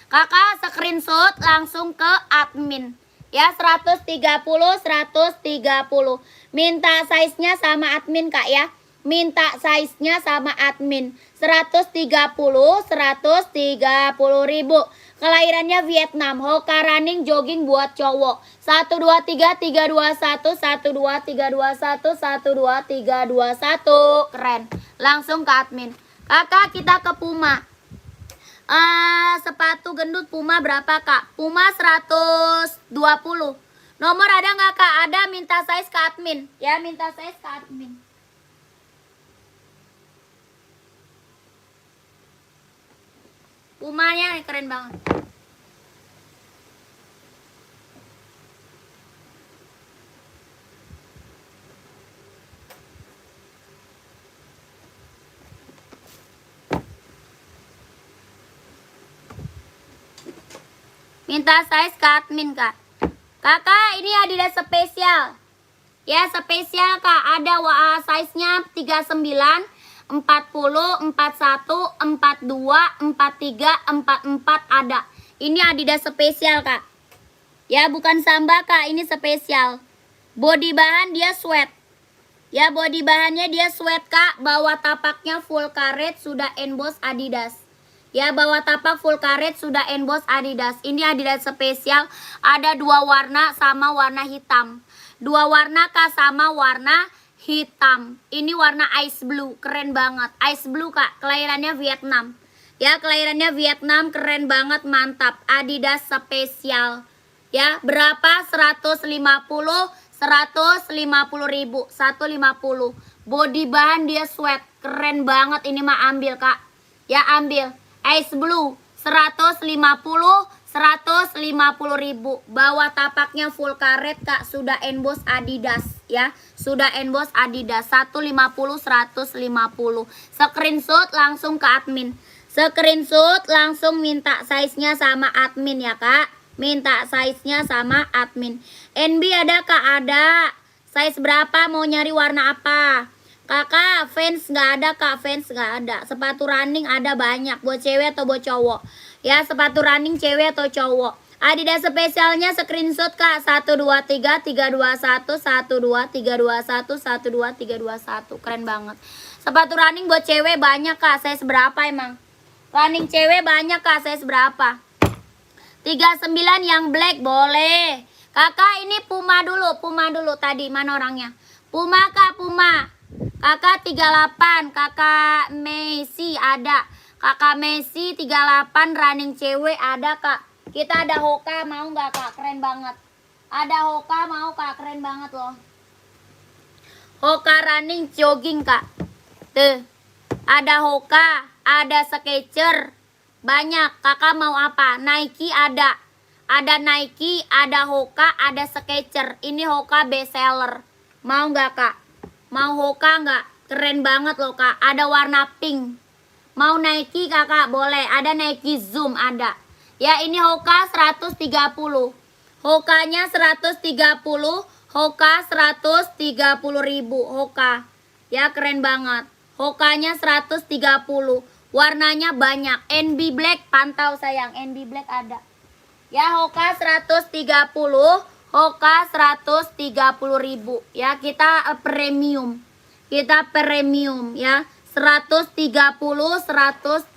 Kakak screenshot langsung ke admin. Ya 130. Minta size-nya sama admin Kak ya. Minta size-nya sama admin. 130 ribu. Kelahirannya Vietnam. Hoka running jogging buat cowok. 1 2 3 3 2 1 1 2 3 2 1 1 2 3 2 1. Keren. Langsung ke admin. Kakak kita ke Puma. Sepatu gendut Puma berapa Kak? Puma 120. Nomor ada nggak Kak? Ada, minta size ke admin. Ya minta size ke admin. Pumanya keren banget. Minta size ke admin Kak. Kakak ini Adidas spesial. Ya spesial Kak. Ada size-nya 39, 40, 41, 42, 43, 44 ada. Ini Adidas spesial Kak. Ya bukan samba Kak, ini spesial. Body bahan dia sweat. Ya body bahannya dia sweat Kak. Bawah tapaknya full karet sudah emboss Adidas. Ya bawah tapak full karet sudah emboss Adidas. Ini Adidas spesial. Ada 2 warna sama warna hitam. 2 warna Kak sama warna hitam. Ini warna ice blue, keren banget. Ice blue Kak, kelahirannya Vietnam. Ya kelahirannya Vietnam, keren banget, mantap. Adidas spesial. Ya berapa? 150 ribu. 150. Body bahan dia sweat, keren banget. Ini mah ambil Kak. Ya ambil. Ice blue 150 ribu. Bawah tapaknya full karet Kak, sudah emboss Adidas ya. Sudah emboss Adidas. 150. Screenshot langsung ke admin. Screenshot langsung minta size-nya sama admin ya Kak. Minta size-nya sama admin. NB ada Kak? Ada. Size berapa? Mau nyari warna apa? Kakak fans nggak ada Kak, fans nggak ada. Sepatu running ada banyak, buat cewek atau buat cowok. Ya sepatu running cewek atau cowok. Adidas spesialnya screenshot Kak. 123 321 12321 12321. Keren banget. Sepatu running buat cewek banyak Kak. Size berapa emang? Running cewek banyak Kak. Size berapa? 39 yang black boleh. Kakak ini Puma dulu. Puma dulu tadi. Mana orangnya? Puma Kak, Puma. Kakak 38. Kakak Messi ada. Kakak Messi 38 running cewek ada Kak. Kita ada Hoka, mau nggak Kak? Keren banget. Ada Hoka, mau Kak? Keren banget loh. Hoka running jogging Kak. Tuh. Ada Hoka, ada Skechers. Banyak. Kakak mau apa? Nike ada. Ada Nike, ada Hoka, ada Skechers. Ini Hoka best seller. Mau nggak Kak? Mau Hoka nggak? Keren banget loh Kak. Ada warna pink. Mau Nike Kakak? Boleh. Ada Nike Zoom ada. Ya ini Hoka 130. Hokanya 130. Hoka 130.000 Hoka. Ya keren banget. Hokanya 130. Warnanya banyak. NB Black pantau sayang. NB Black ada. Ya Hoka 130. Hoka 130.000. Ya kita premium. Kita premium ya. 130 130.000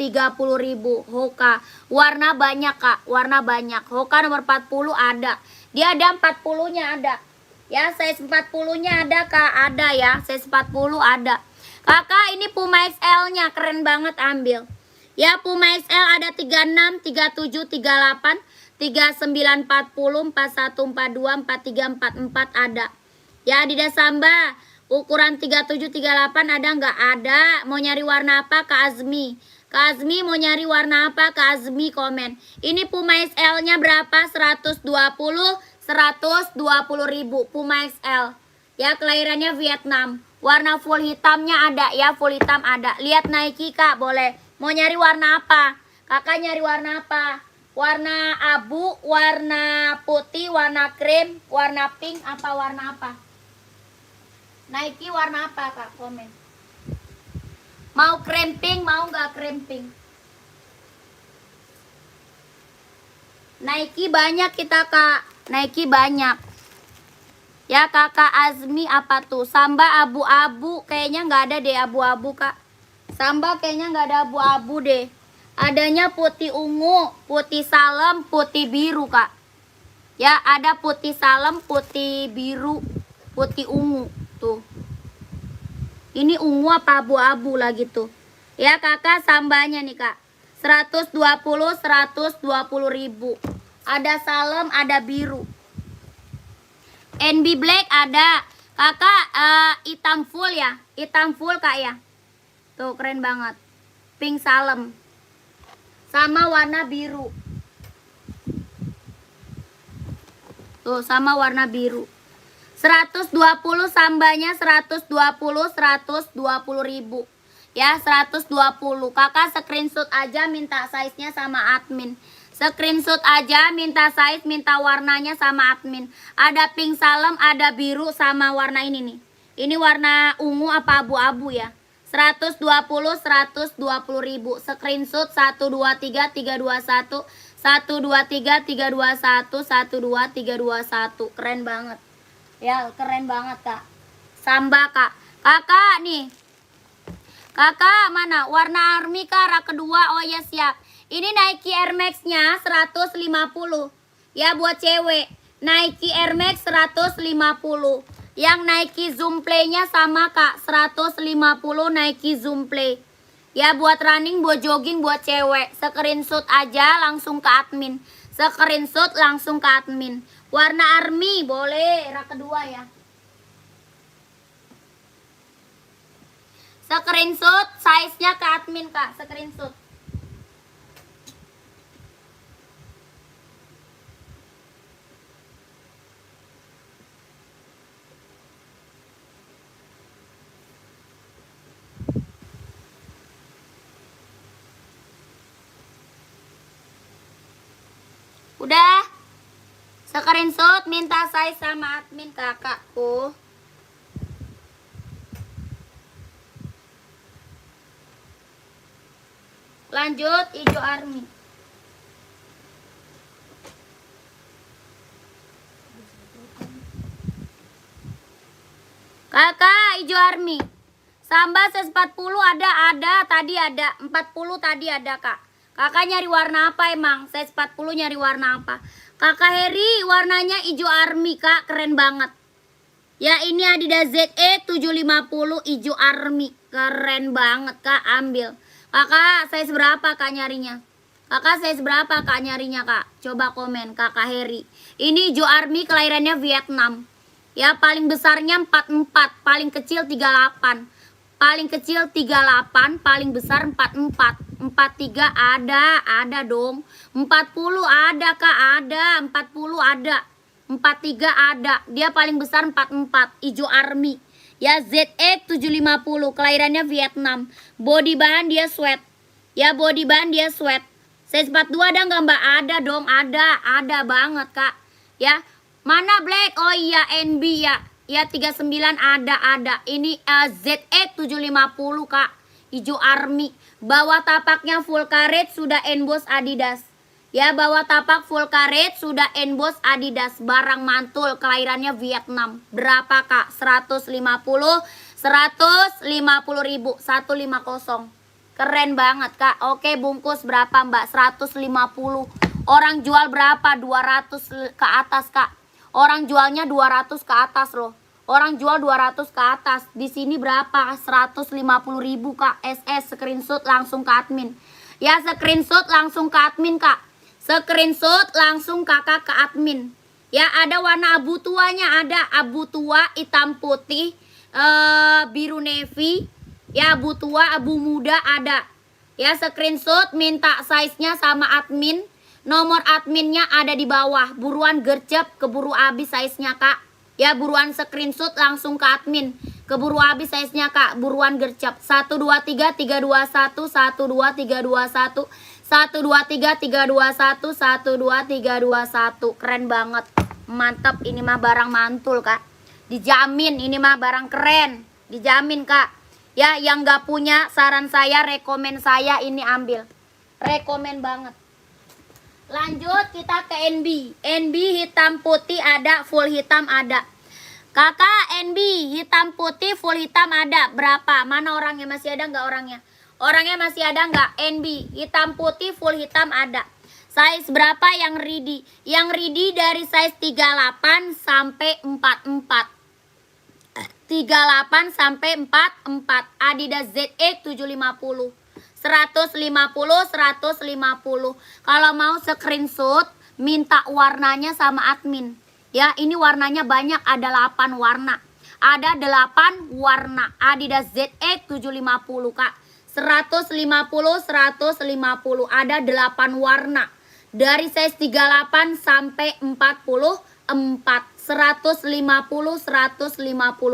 Hoka. Warna banyak Kak, warna banyak. Hoka nomor 40 ada. Dia ada 40-nya ada. Ya, size 40-nya ada Kak, ada ya. Size 40 ada. Kakak ini Puma XL-nya keren banget ambil. Ya, Puma XL ada 36, 37, 38, 39, 40, 41, 42, 43, 44 ada. Ya, Adidas Samba ukuran 37, 38 ada nggak? Ada. Mau nyari warna apa Kak Azmi? Kak Azmi mau nyari warna apa? Kak Azmi komen. Ini Puma XL-nya berapa? 120 120.000 Puma XL. Ya kelahirannya Vietnam. Warna full hitamnya ada ya, full hitam ada. Lihat Nike Kak, boleh. Mau nyari warna apa? Kakak nyari warna apa? Warna abu, warna putih, warna krim, warna pink, apa warna apa? Nike warna apa Kak? Komen. Mau krem pink, mau nggak krem pink? Nike banyak kita Kak. Nike banyak. Ya Kakak Azmi apa tuh? Samba abu-abu. Kayaknya nggak ada deh abu-abu Kak. Samba kayaknya nggak ada abu-abu deh. Adanya putih ungu, putih salem, putih biru Kak. Ya ada putih salem, putih biru, putih ungu. Tuh. Ini ungu apa abu-abu lagi tuh. Ya Kakak sambanya nih Kak. 120 120.000. Ada salem, ada biru. NB Black ada. Kakak hitam full ya. Hitam full Kak ya. Tuh keren banget. Pink salem. Sama warna biru. Tuh sama warna biru. 120 sambanya 120 120.000. Ya 120. Kakak screenshot aja minta size-nya sama admin. Screenshot aja minta size, minta warnanya sama admin. Ada pink salem, ada biru sama warna ini nih. Ini warna ungu apa abu-abu ya. 120 120.000. Screenshot 123 321 123 321 12321. Keren banget. Ya keren banget Kak. Samba Kak. Kakak nih. Kakak mana? Warna army Kak, rak kedua. Oh ya siap. Ini Nike Air Max-nya 150. Ya buat cewek. Nike Air Max 150. Yang Nike Zoom Play-nya sama Kak. 150 Nike Zoom Play. Ya buat running, buat jogging, buat cewek. Screenshot aja langsung ke admin. Screenshot langsung ke admin. Warna army boleh, rak kedua ya. Screenshot size-nya ke admin Kak, screenshot. Udah. Screenshot minta size sama admin kakakku. Lanjut hijau army. Kakak hijau army. Samba size 40 ada, tadi ada. 40 tadi ada, Kak. Kakak nyari warna apa emang? Size 40 nyari warna apa? Kakak Heri warnanya hijau army, Kak. Keren banget. Ya, ini Adidas ZE 750 hijau army. Keren banget, Kak. Ambil. Kakak size berapa, Kak, nyarinya? Kakak size berapa, Kak, nyarinya, Kak? Coba komen, Kakak Heri. Ini hijau army kelahirannya Vietnam. Ya, paling besarnya 44, paling kecil 38. Paling kecil 38, paling besar 44. 43 ada dong. 40 ada, Kak, ada. 40 ada. 43 ada. Dia paling besar 44, hijau army. Ya, ZE 750, kelahirannya Vietnam. Body bahan dia sweat. Ya, body bahan dia sweat. Size 42 ada nggak, Mbak? Ada dong, ada banget, Kak. Ya, mana black? Oh iya, NB ya. Ya, 39 ada. Ini ZE 750, Kak. Hijau army. Bawah tapaknya full karet sudah emboss Adidas. Ya, bawah tapak full karet sudah emboss Adidas. Barang mantul, kelahirannya Vietnam. Berapa, Kak? 150 ribu. 150. Keren banget, Kak. Oke, bungkus berapa, Mbak? 150. Orang jual berapa? 200 ke atas, Kak. Orang jualnya 200 ke atas loh. Orang jual 200 ke atas. Di sini berapa? 150 ribu, Kak. SS screenshot langsung ke admin. Ya, screenshot langsung ke admin, Kak. Screenshot langsung Kakak ke admin. Ya, ada warna abu tuanya, ada abu tua, hitam putih, biru navy. Ya, abu tua, abu muda ada. Ya, screenshot minta size-nya sama admin. Nomor adminnya ada di bawah. Buruan gercep, keburu habis size-nya, Kak. Ya, buruan screenshot langsung ke admin. Keburu habis size-nya, Kak. Buruan gercep. 123 321 123 321 123 321 123 321. Keren banget. Mantap, ini mah barang mantul, Kak. Dijamin ini mah barang keren. Dijamin, Kak. Ya, yang gak punya, saran saya, rekomen saya ini ambil. Rekomen banget. Lanjut kita ke NB. NB hitam putih ada, full hitam ada. Kakak, NB hitam putih full hitam ada. Berapa? Mana orangnya? Masih ada nggak orangnya? Orangnya masih ada nggak? NB hitam putih full hitam ada. Size berapa yang ready? Yang ready dari size 38 sampai 44. 38 sampai 44. Adidas ZE 750. 150. Kalau mau screenshot, minta warnanya sama admin. Ya, ini warnanya banyak, ada 8 warna. Ada 8 warna. Adidas ZE 750, Kak. 150. Ada 8 warna. Dari size 38 sampai 44. 150.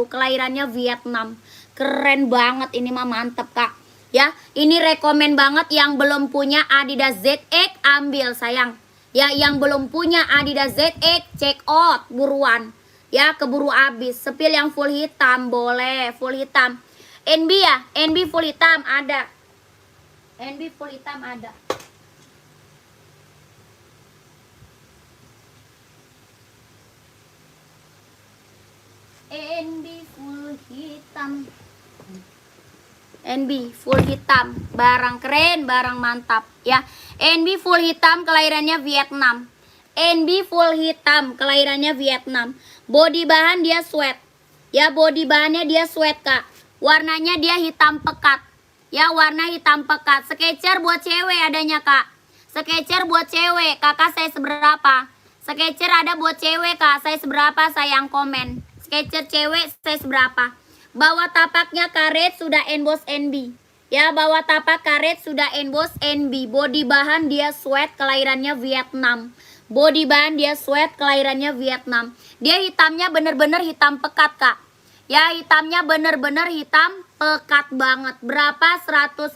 Kelahirannya Vietnam. Keren banget, ini mah mantep, Kak. Ya, ini rekomen banget. Yang belum punya Adidas ZX ambil, sayang. Ya, yang belum punya Adidas ZX check out buruan. Ya, keburu habis. Sepil yang full hitam boleh, full hitam. NB ya, NB full hitam ada. NB full hitam ada. NB full hitam. NB full hitam, barang keren, barang mantap ya. NB full hitam, kelahirannya Vietnam. NB full hitam, kelahirannya Vietnam. Body bahan dia sweat. Ya, body bahannya dia sweat, Kak. Warnanya dia hitam pekat. Ya, warna hitam pekat. Sketcher buat cewek adanya, Kak. Sketcher buat cewek. Kakak saya seberapa? Sketcher ada buat cewek, Kak. Saya seberapa, sayang komen. Sketcher cewek saya seberapa? Bawah tapaknya karet sudah emboss NB. Ya, bawah tapak karet sudah emboss NB. Body bahan dia sweat, kelahirannya Vietnam. Body bahan dia sweat, kelahirannya Vietnam. Dia hitamnya bener-bener hitam pekat, Kak. Ya, hitamnya bener-bener hitam pekat banget. Berapa? 150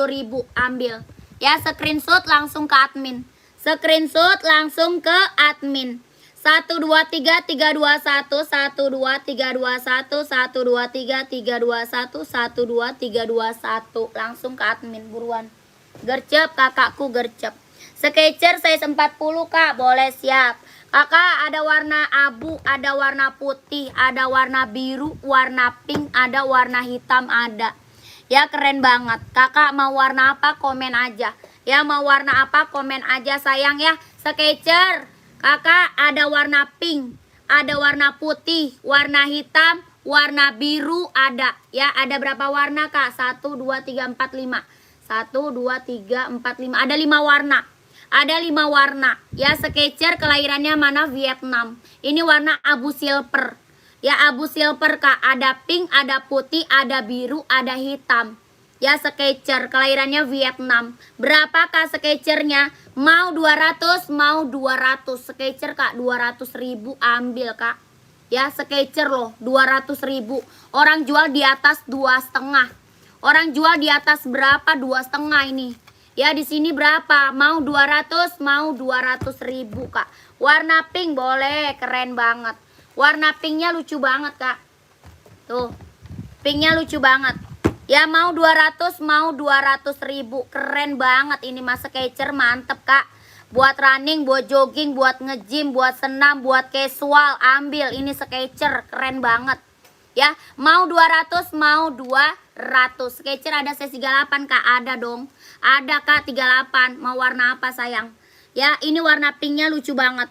ribu. Ambil. Ya, screenshot langsung ke admin. Screenshot langsung ke admin. 123 321 123 321 123 321 123 321. Langsung ke admin buruan. Gercep, kakakku gercep. Sketcher size 40, Kak. Boleh, siap. Kakak ada warna abu, ada warna putih, ada warna biru, warna pink, ada warna hitam, ada. Ya keren banget. Kakak mau warna apa komen aja. Ya mau warna apa komen aja sayang ya. Skechers. Kakak ada warna pink, ada warna putih, warna hitam, warna biru ada. Ya ada berapa warna kak? 1, 2, 3, 4, 5. 1, 2, 3, 4, 5. Ada 5 warna. Ada 5 warna. Ya Skechers kelahirannya mana? Vietnam. Ini warna abu silver. Ya abu silver kak. Ada pink, ada putih, ada biru, ada hitam. Ya Skechers kelahirannya Vietnam. Berapa kak Skechersnya? Mau 200, mau 200. Skechers kak 200.000 ambil kak. Ya Skechers loh 200.000. Orang jual di atas 2,5. Orang jual di atas berapa? 2,5 ini. Ya di sini berapa? Mau 200, mau 200.000 kak. Warna pink boleh, keren banget. Warna pinknya lucu banget kak. Tuh, pinknya lucu banget. Ya mau 200, mau 200.000. Keren banget ini mas Skechers, mantep kak. Buat running, buat jogging, buat nge-gym, buat senam, buat casual, ambil ini Skechers, keren banget. Ya, mau 200, mau 200. Skechers ada size 38 kak, ada dong. Ada kak 38. Mau warna apa sayang? Ya, ini warna pinknya lucu banget.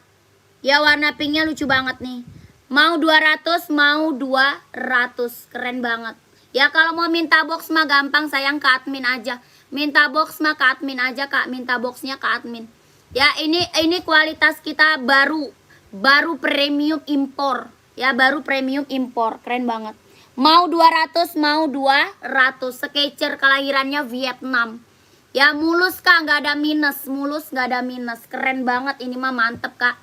Ya, warna pinknya lucu banget nih. Mau 200, mau 200. Keren banget. Ya, kalau mau minta box mah gampang sayang, ke admin aja. Minta box mah ke admin aja kak. Minta boxnya ke admin. Ya, ini kualitas kita baru premium impor. Ya, baru premium impor. Keren banget. Mau 200, mau 200. Skechers kelahirannya Vietnam. Ya, mulus kak, nggak ada minus. Mulus nggak ada minus. Keren banget, ini mah mantep kak.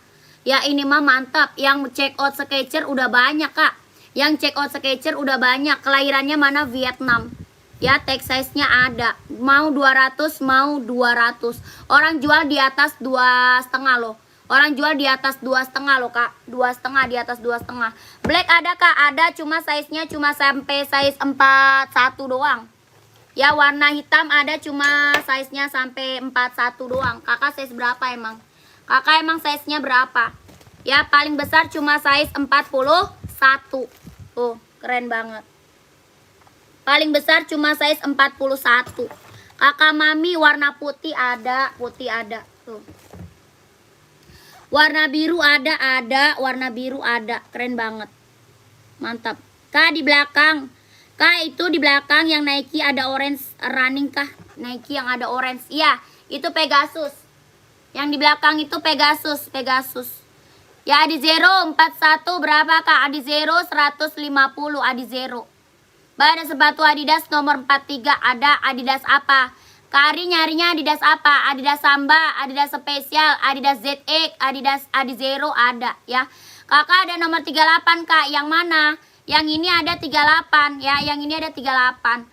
Ya, ini mah mantap. Yang check out Skechers udah banyak kak. Yang check out Skechers udah banyak. Kelahirannya mana? Vietnam. Ya, tag size-nya ada. Mau 200, mau 200. Orang jual di atas 2,5 loh. Orang jual di atas 2,5 loh kak. 2,5, di atas 2,5. Black ada kak, ada, cuma size-nya cuma sampai size 41 doang. Ya, warna hitam ada, cuma size-nya sampai 41 doang. Kakak size berapa emang? Kakak emang size-nya berapa? Ya, paling besar cuma size 41. Tuh, keren banget. Paling besar cuma size 41. Kakak mami warna putih ada, tuh. Warna biru ada, warna biru ada. Keren banget. Mantap. Kak di belakang. Kak itu di belakang yang Nike ada orange running kah? Nike yang ada orange. Iya, itu Pegasus. Yang di belakang itu Pegasus. Ya Adizero 41 berapa kak? Adizero 150 Adizero. Ada sepatu Adidas nomor 43. Ada Adidas apa? Kari nyarinya Adidas apa? Adidas Samba, Adidas Spesial, Adidas ZX, Adidas Adizero ada ya. Kakak ada nomor 38 kak. Yang mana? Yang ini ada 38 ya. Yang ini ada 38.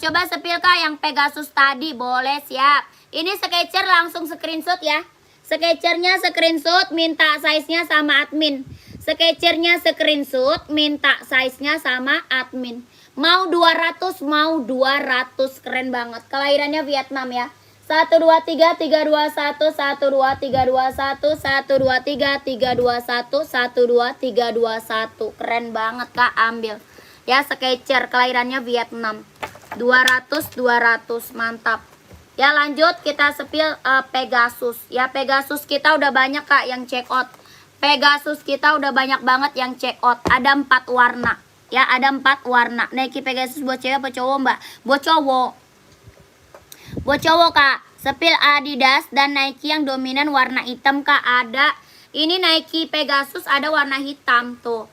Coba sepil kak yang Pegasus tadi. Boleh, siap. Ini Skechers langsung screenshot ya. Skechersnya screenshot, minta size-nya sama admin. Skechersnya screenshot, minta size-nya sama admin. Mau 200, mau 200. Keren banget. Kelahirannya Vietnam ya. 1, 2, 3, 3, 2, 1, 1, 2, 3, 2, 1, 1, 2, 3, 3, 2, 1, 1, 2, 3, 2, 1. Keren banget kak, ambil. Ya Skechers, kelahirannya Vietnam. 200, 200, mantap. Ya lanjut kita sepil Pegasus. Ya Pegasus kita udah banyak kak yang check out. Pegasus kita udah banyak banget yang check out. Ada 4 warna. Ya ada 4 warna. Nike Pegasus buat cewek apa cowok mbak? Buat cowok. Buat cowok kak. Sepil Adidas dan Nike yang dominan warna hitam kak ada. Ini Nike Pegasus ada warna hitam tuh.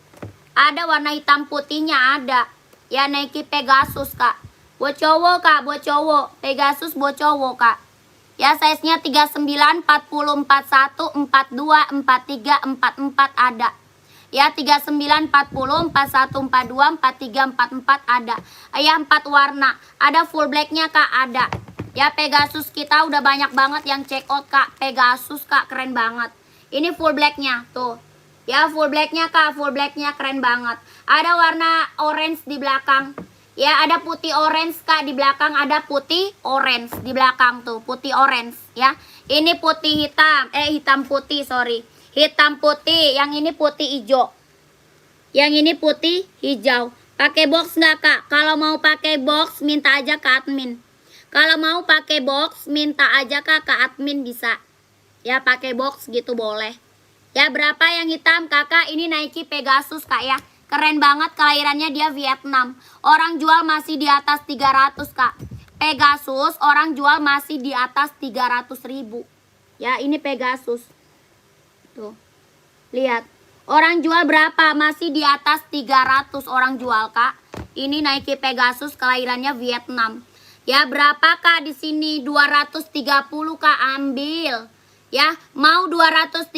Ada warna hitam putihnya ada. Ya Nike Pegasus kak. Buat cowok kak, buat cowok. Pegasus buat cowok kak. Ya size-nya 39, 40, 41, 42, 43, 44 ada. Ya 39, 40, 41, 42, 43, 44 ada. Ya 4 warna. Ada full black-nya kak, ada. Ya Pegasus kita udah banyak banget yang check out kak. Pegasus kak, keren banget. Ini full black-nya tuh. Ya full black-nya kak, full black-nya keren banget. Ada warna orange di belakang. Ya ada putih orange kak di belakang, ada putih orange di belakang tuh, putih orange ya. Ini putih hitam, hitam putih sorry. hitam putih, yang ini putih hijau. Yang ini putih hijau. Pakai box nggak kak? Kalau mau pakai box minta aja ke admin. Kalau mau pakai box minta aja kak ke admin bisa. Ya pakai box gitu boleh. Ya berapa yang hitam kakak? Ini Nike Pegasus kak ya. Keren banget, kelahirannya dia Vietnam. Orang jual masih di atas 300 kak. Pegasus orang jual masih di atas 300.000. Ya ini Pegasus. Tuh. Lihat. Orang jual berapa? Masih di atas 300 orang jual kak. Ini Nike Pegasus kelahirannya Vietnam. Ya berapa kak di sini? 230 kak, ambil. Ya mau 230,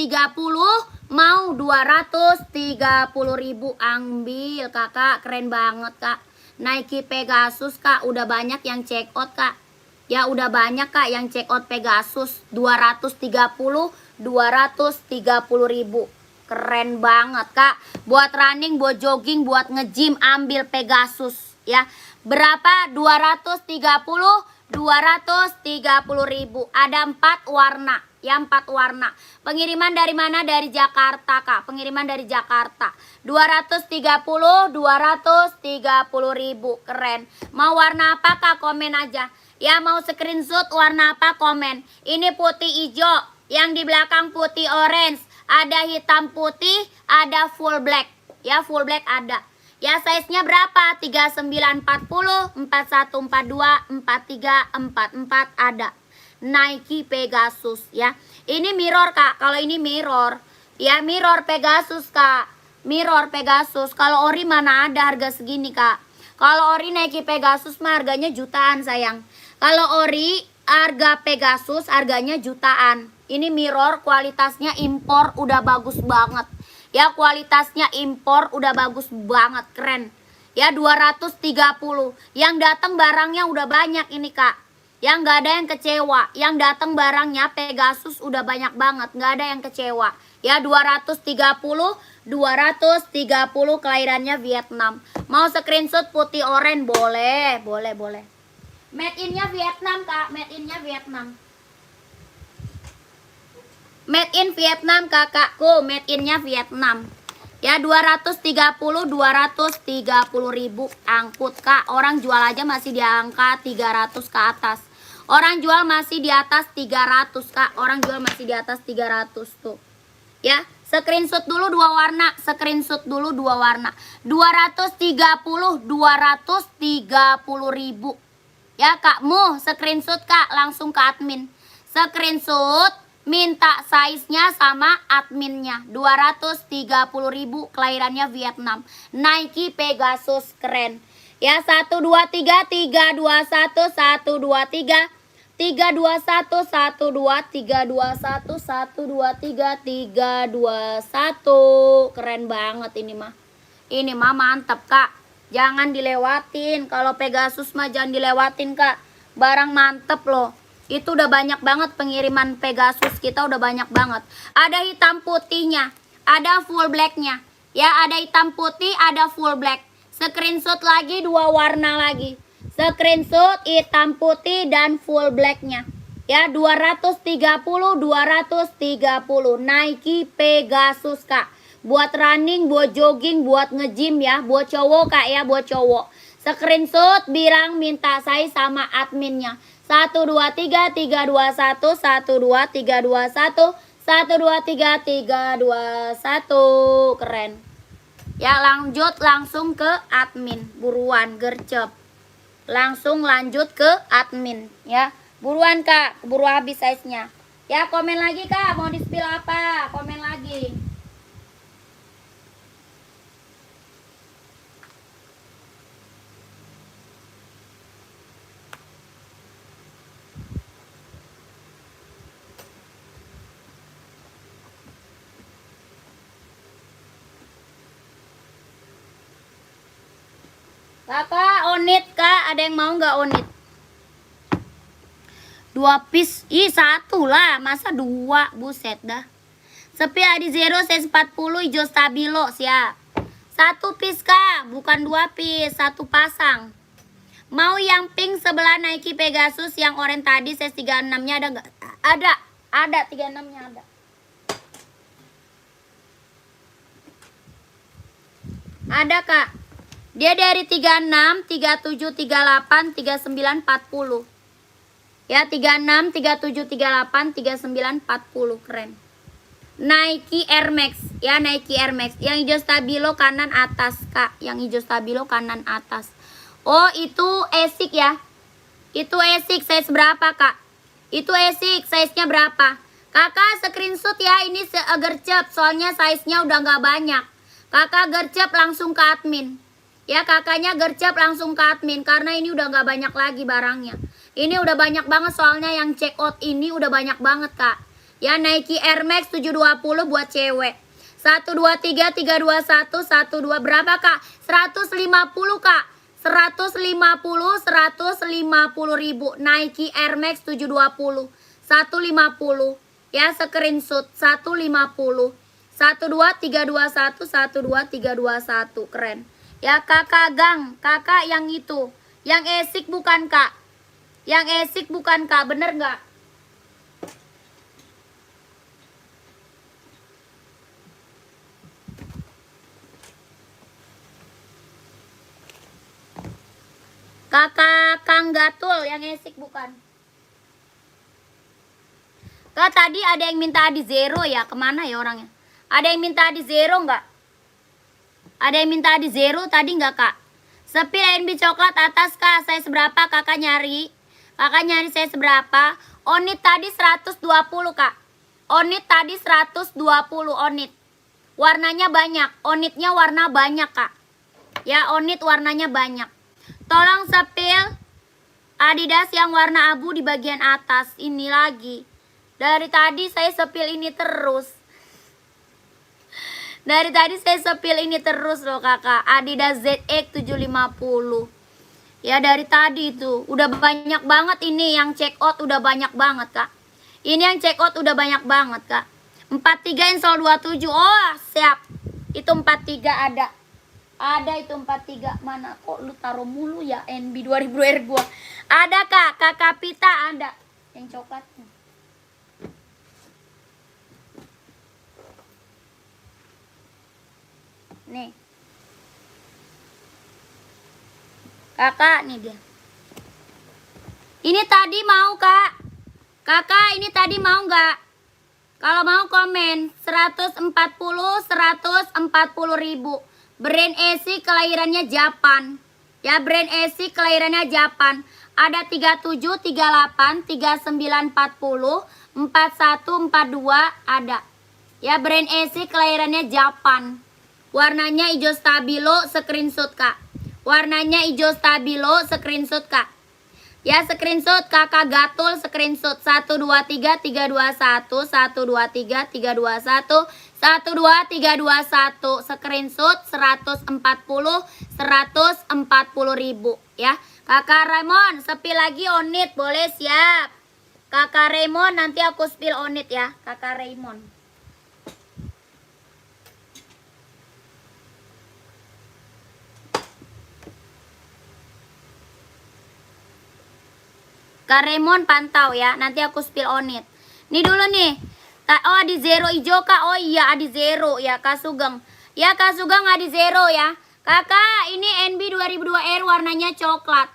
mau 230.000 ambil kakak. Keren banget kak. Nike Pegasus kak, udah banyak yang check out kak. Ya udah banyak kak yang check out Pegasus. 230.000. Keren banget kak. Buat running, buat jogging, buat nge-gym ambil Pegasus ya. Berapa? 230.000. Ada 4 warna. Ya 4 warna. Pengiriman dari mana? Dari Jakarta kak. Pengiriman dari Jakarta. 230.000. Keren. Mau warna apa kak? Komen aja. Ya mau screenshot warna apa? Komen. Ini putih hijau. Yang di belakang putih orange. Ada hitam putih, ada full black. Ya, full black ada. Ya, size-nya berapa? 3940, 4142, 4344 ada. Nike Pegasus ya. Ini mirror, Kak. Kalau ini mirror. Ya, mirror Pegasus, Kak. Mirror Pegasus. Kalau ori mana ada harga segini, Kak. Kalau ori Nike Pegasus mah harganya jutaan, sayang. Kalau ori harga Pegasus harganya jutaan. Ini mirror, kualitasnya impor, udah bagus banget. Ya kualitasnya impor, udah bagus banget, keren. Ya 230. Yang datang barangnya udah banyak ini kak. Yang nggak ada yang kecewa. Yang datang barangnya Pegasus udah banyak banget, nggak ada yang kecewa. Ya 230 kelahirannya Vietnam. Mau screenshot putih oranye boleh, boleh. Made in-nya Vietnam kak, made in-nya Vietnam. Made in Vietnam kakakku, made in-nya Vietnam. Ya 230.000 angkut kak. Orang jual aja masih di angka 300 ke atas. Orang jual masih di atas 300 kak. Orang jual masih di atas 300 tuh. Ya, screenshot dulu 2 warna, screenshot dulu 2 warna. 230.000. Ya kakmu, screenshot kak langsung ke admin. Screenshot minta size-nya sama adminnya. 230.000 kelahirannya Vietnam. Nike Pegasus keren. Ya 1 2 3 3 2 1 1 2 3 3 2 1 1 2 3 2 1 1 2 3 3 2 1. Keren banget ini mah. Ini mah mantep kak. Jangan dilewatin. Kalau Pegasus mah jangan dilewatin kak. Barang mantep loh. Itu udah banyak banget pengiriman Pegasus kita, udah banyak banget. Ada hitam putihnya, ada full blacknya. Ya ada hitam putih, ada full black. Screenshot lagi 2 warna lagi. Screenshot hitam putih dan full blacknya. Ya 230 Nike Pegasus kak. Buat running, buat jogging, buat nge-gym ya. Buat cowok kak ya, buat cowok. Screenshot bilang minta saya sama adminnya. 1 2 3 3 2 1 1 2 3 2 1 1 2 3 3 2 1. Keren. Ya lanjut langsung ke admin. Buruan gercep. Langsung lanjut ke admin ya. Buruan kak, buru habis size-nya. Ya komen lagi kak, mau di spill apa? Komen lagi. Kakak onit kak, ada yang mau nggak onit? 2 piece, ih 1 lah, masa 2, buset dah. Sepi Adi Zero size 40 hijau stabilo siap. 1 piece kak, bukan 2 piece, 1 pasang. Mau yang pink sebelah Nike Pegasus, yang oranye tadi size 36 nya ada nggak? Ada 36 nya ada. Ada kak. Dia dari 36, 37, 38, 39, 40. Ya 36, 37, 38, 39, 40. Keren. Nike Air Max. Ya Nike Air Max. Yang hijau stabilo kanan atas kak. Yang hijau stabilo kanan atas. Oh itu Asics ya. Itu Asics size berapa kak? Itu Asics size-nya berapa? Kakak screenshot ya. Ini gercep. Soalnya size-nya udah gak banyak. Kakak gercep langsung ke admin. Ya kakaknya gercep langsung ke admin. Karena ini udah gak banyak lagi barangnya. Ini udah banyak banget soalnya yang check out ini udah banyak banget kak. Ya Nike Air Max 720 buat cewek. 123 321 12 berapa kak? 150 kak. 150 ribu. Nike Air Max 720 150. Ya screenshot 150. 12321 12321 keren. Ya kakak Gang, kakak yang itu. Yang Asics bukan kak. Yang Asics bukan kak, bener nggak? Kakak Kang Gatul yang Asics bukan. Kak tadi ada yang minta Adi Zero ya, kemana ya orangnya? Ada yang minta Adi Zero nggak? Ada yang minta Adi Zero tadi nggak kak? Sepil NB coklat atas kak, saya seberapa kakak nyari? Kakak nyari saya seberapa? Onit tadi 120 kak. Onit tadi 120 onit. Warnanya banyak, onitnya warna banyak kak. Ya onit warnanya banyak. Tolong sepil Adidas yang warna abu di bagian atas. Ini lagi. Dari tadi saya sepil ini terus. Dari tadi saya sepil ini terus loh kakak. Adidas ZX 750. Ya dari tadi itu. Udah banyak banget ini yang check out. Udah banyak banget kak. Ini yang check out udah banyak banget kak. 43 install 27. Oh siap. Itu 43 ada. Ada itu 43. Mana kok lu taruh mulu ya NB 2000 R gua. Ada kak. Kakak Pita ada. Yang coklatnya. Nih. Kakak nih dia. Ini tadi mau kak. Kakak ini tadi mau nggak? Kalau mau komen 140 ribu. Brand Asics kelahirannya Japan. Ya brand Asics kelahirannya Japan. Ada 37, 38, 39, 40, 41, 42 ada. Ya brand Asics kelahirannya Japan. Warnanya hijau stabilo, screenshot kak. Warnanya hijau stabilo, screenshot kak. Ya screenshot kakak Gatul, screenshot 123 321 123 321 12321 screenshot 140 ribu ya. Kakak Raymond sepil lagi onit boleh siap. Kakak Raymond nanti aku spill onit ya kakak Raymond. Kak Raymond pantau ya, nanti aku spill on it. Nih dulu nih. Oh Adi Zero hijau kak, oh iya Adi Zero ya Kak Sugeng. Ya Kak Sugeng Adi Zero ya. Kakak ini NB 2002R warnanya coklat.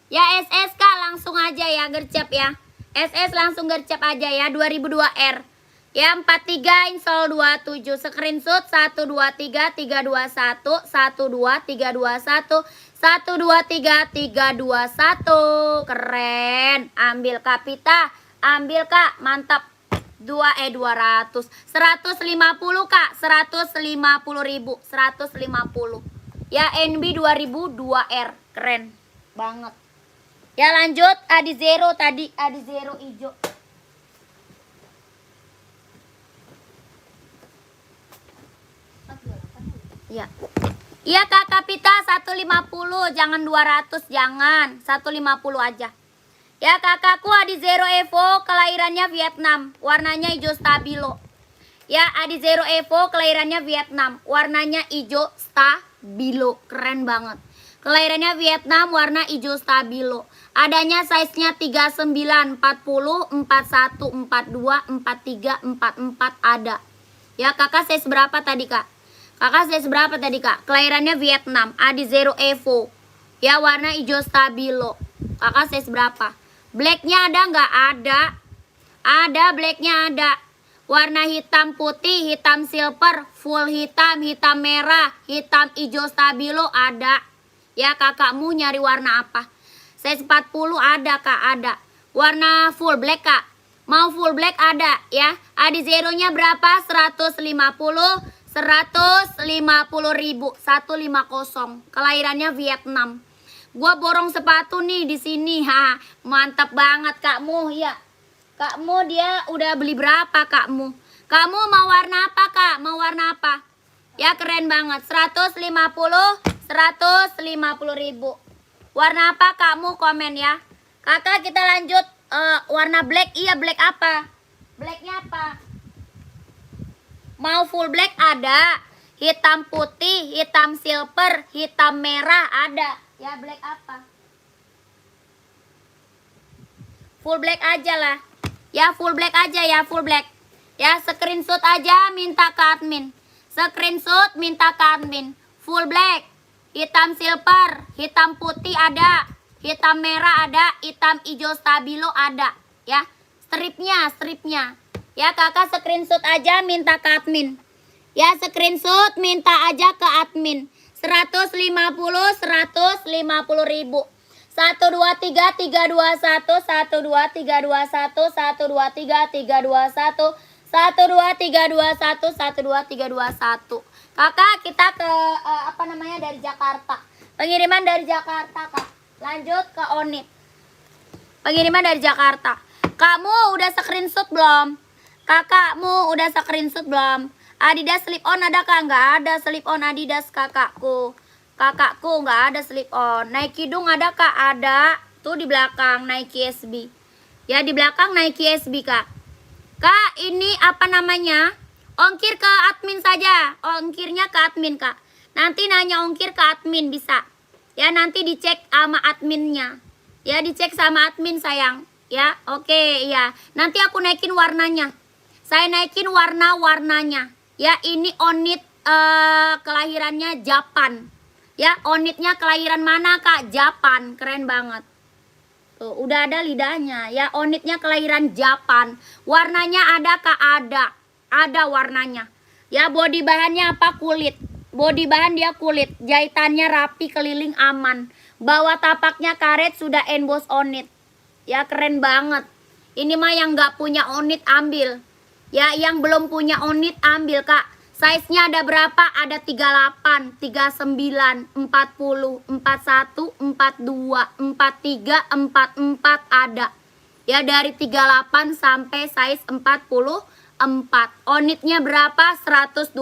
Ya SS kak langsung aja ya gercep ya. SS langsung gercep aja ya 2002R. Ya 43 install 27 screenshot 123 321 12321 123 321 keren. Ambil kak Pita, ambil kak mantap. 200 150 kak 150 ribu 150 ya NB 2002R keren banget ya. Lanjut Adi Zero tadi Adi Zero hijau. Ya. Iya Kak Kapita 150 jangan 200 jangan 150 aja. Ya kakakku Adi Zero Evo kelahirannya Vietnam warnanya hijau stabilo. Ya Adi Zero Evo kelahirannya Vietnam warnanya hijau stabilo keren banget. Kelahirannya Vietnam warna hijau stabilo. Adanya size-nya 39, 40, 41, 42, 43, 44 ada. Ya kakak size berapa tadi kak? Kakak size berapa tadi kak? Kelahirannya Vietnam. Adi Zero Evo. Ya warna hijau stabilo. Kakak size berapa? Blacknya ada nggak? Ada. Ada blacknya ada. Warna hitam putih, hitam silver, full hitam, hitam merah, hitam hijau stabilo ada. Ya kakakmu nyari warna apa? Size 40 ada kak, ada. Warna full black kak. Mau full black ada ya. Adi zeronya berapa? 150 ribu. 150. Kelahirannya Vietnam. Gua borong sepatu nih di sini. Ha, mantap banget kakmu ya. Kakmu dia udah beli berapa kakmu? Kamu mau warna apa kak? Mau warna apa? Ya keren banget. 150 ribu. Warna apa kakmu komen ya. Kakak kita lanjut warna black. Iya black apa? Blacknya apa? Mau full black ada. Hitam putih, hitam silver, hitam merah ada. Ya black apa? Full black aja lah. Ya full black aja ya, full black. Ya screenshot aja minta ke admin. Screenshot minta ke admin. Full black. Hitam silver, hitam putih ada. Hitam merah ada, hitam hijau stabilo ada. Ya, stripnya. Ya kakak screenshot aja minta ke admin. Ya screenshot minta aja ke admin. 150 ribu. 1 2 3 3 2 1 1 2 3 2 1 1 2 3 3 2 1 1 2 3 3 2 1 1 2 3 3 2 1 kakak kita ke apa namanya dari Jakarta, pengiriman dari Jakarta kak. Lanjut ke Onit, pengiriman dari Jakarta. Kamu udah screenshot belum? Kakakmu udah screenshot belum? Adidas slip on ada kak? Nggak ada slip on Adidas kakakku. Kakakku nggak ada slip on. Nike Dunk ada kak? Ada. Tuh di belakang Nike SB. Ya di belakang Nike SB kak. Kak ini apa namanya? Ongkir ke admin saja. Ongkirnya ke admin kak. Nanti nanya ongkir ke admin bisa. Ya nanti dicek sama adminnya. Ya dicek sama admin sayang. Ya oke ya. Nanti aku naikin warnanya. Saya naikin warna-warnanya. Ya ini Onit kelahirannya Japan. Ya, Onitnya kelahiran mana kak? Japan, keren banget. Tuh, udah ada lidahnya. Ya, Onitnya kelahiran Japan. Warnanya ada kak? Ada warnanya. Ya, body bahannya apa? Kulit. Body bahan dia kulit. Jahitannya rapi, keliling aman. Bawah tapaknya karet, sudah emboss Onit. Ya, keren banget. Ini mah yang nggak punya Onit ambil. Ya, yang belum punya Onit ambil kak. Size-nya ada berapa? Ada 38, 39, 40, 41, 42, 43, 44 ada. Ya dari 38 sampai size 44. Onitnya berapa? 120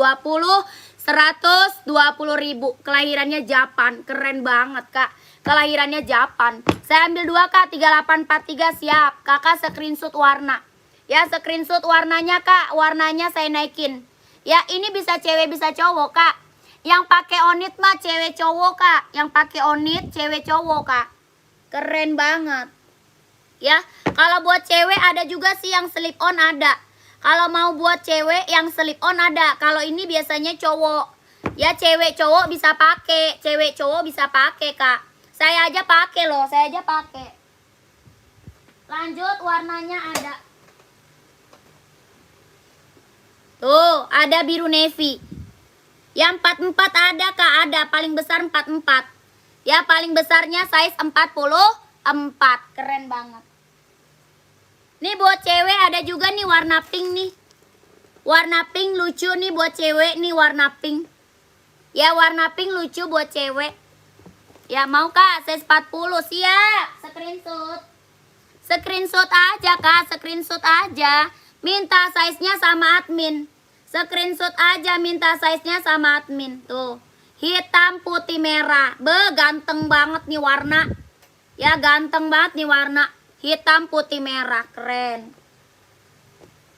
ribu. Kelahirannya Japan. Keren banget kak. Kelahirannya Japan. Saya ambil 2 kak. 3843 siap. Kakak screenshot warna. Ya screenshot warnanya kak. Warnanya saya naikin. Ya ini bisa cewek bisa cowok kak. Yang pakai Onit mah cewek cowok kak. Yang pakai Onit cewek cowok kak. Keren banget. Ya kalau buat cewek ada juga sih yang slip on ada. Kalau mau buat cewek yang slip on ada. Kalau ini biasanya cowok. Ya cewek cowok bisa pakai. Cewek cowok bisa pakai kak. Saya aja pakai loh. Saya aja pakai. Lanjut warnanya ada. Tuh, ada biru navy. Yang 44 ada kak? Ada, paling besar 44. Ya, paling besarnya size 44. Keren banget. Nih buat cewek ada juga nih warna pink nih. Warna pink lucu nih buat cewek nih warna pink. Ya, warna pink lucu buat cewek. Ya, mau kak? Size 40, siap. Screenshot. Screenshot aja kak, screenshot aja. Minta size-nya sama admin. Screenshot aja minta size-nya sama admin. Tuh. Hitam, putih, merah. Ganteng banget nih warna. Ya ganteng banget nih warna. Hitam, putih, merah. Keren.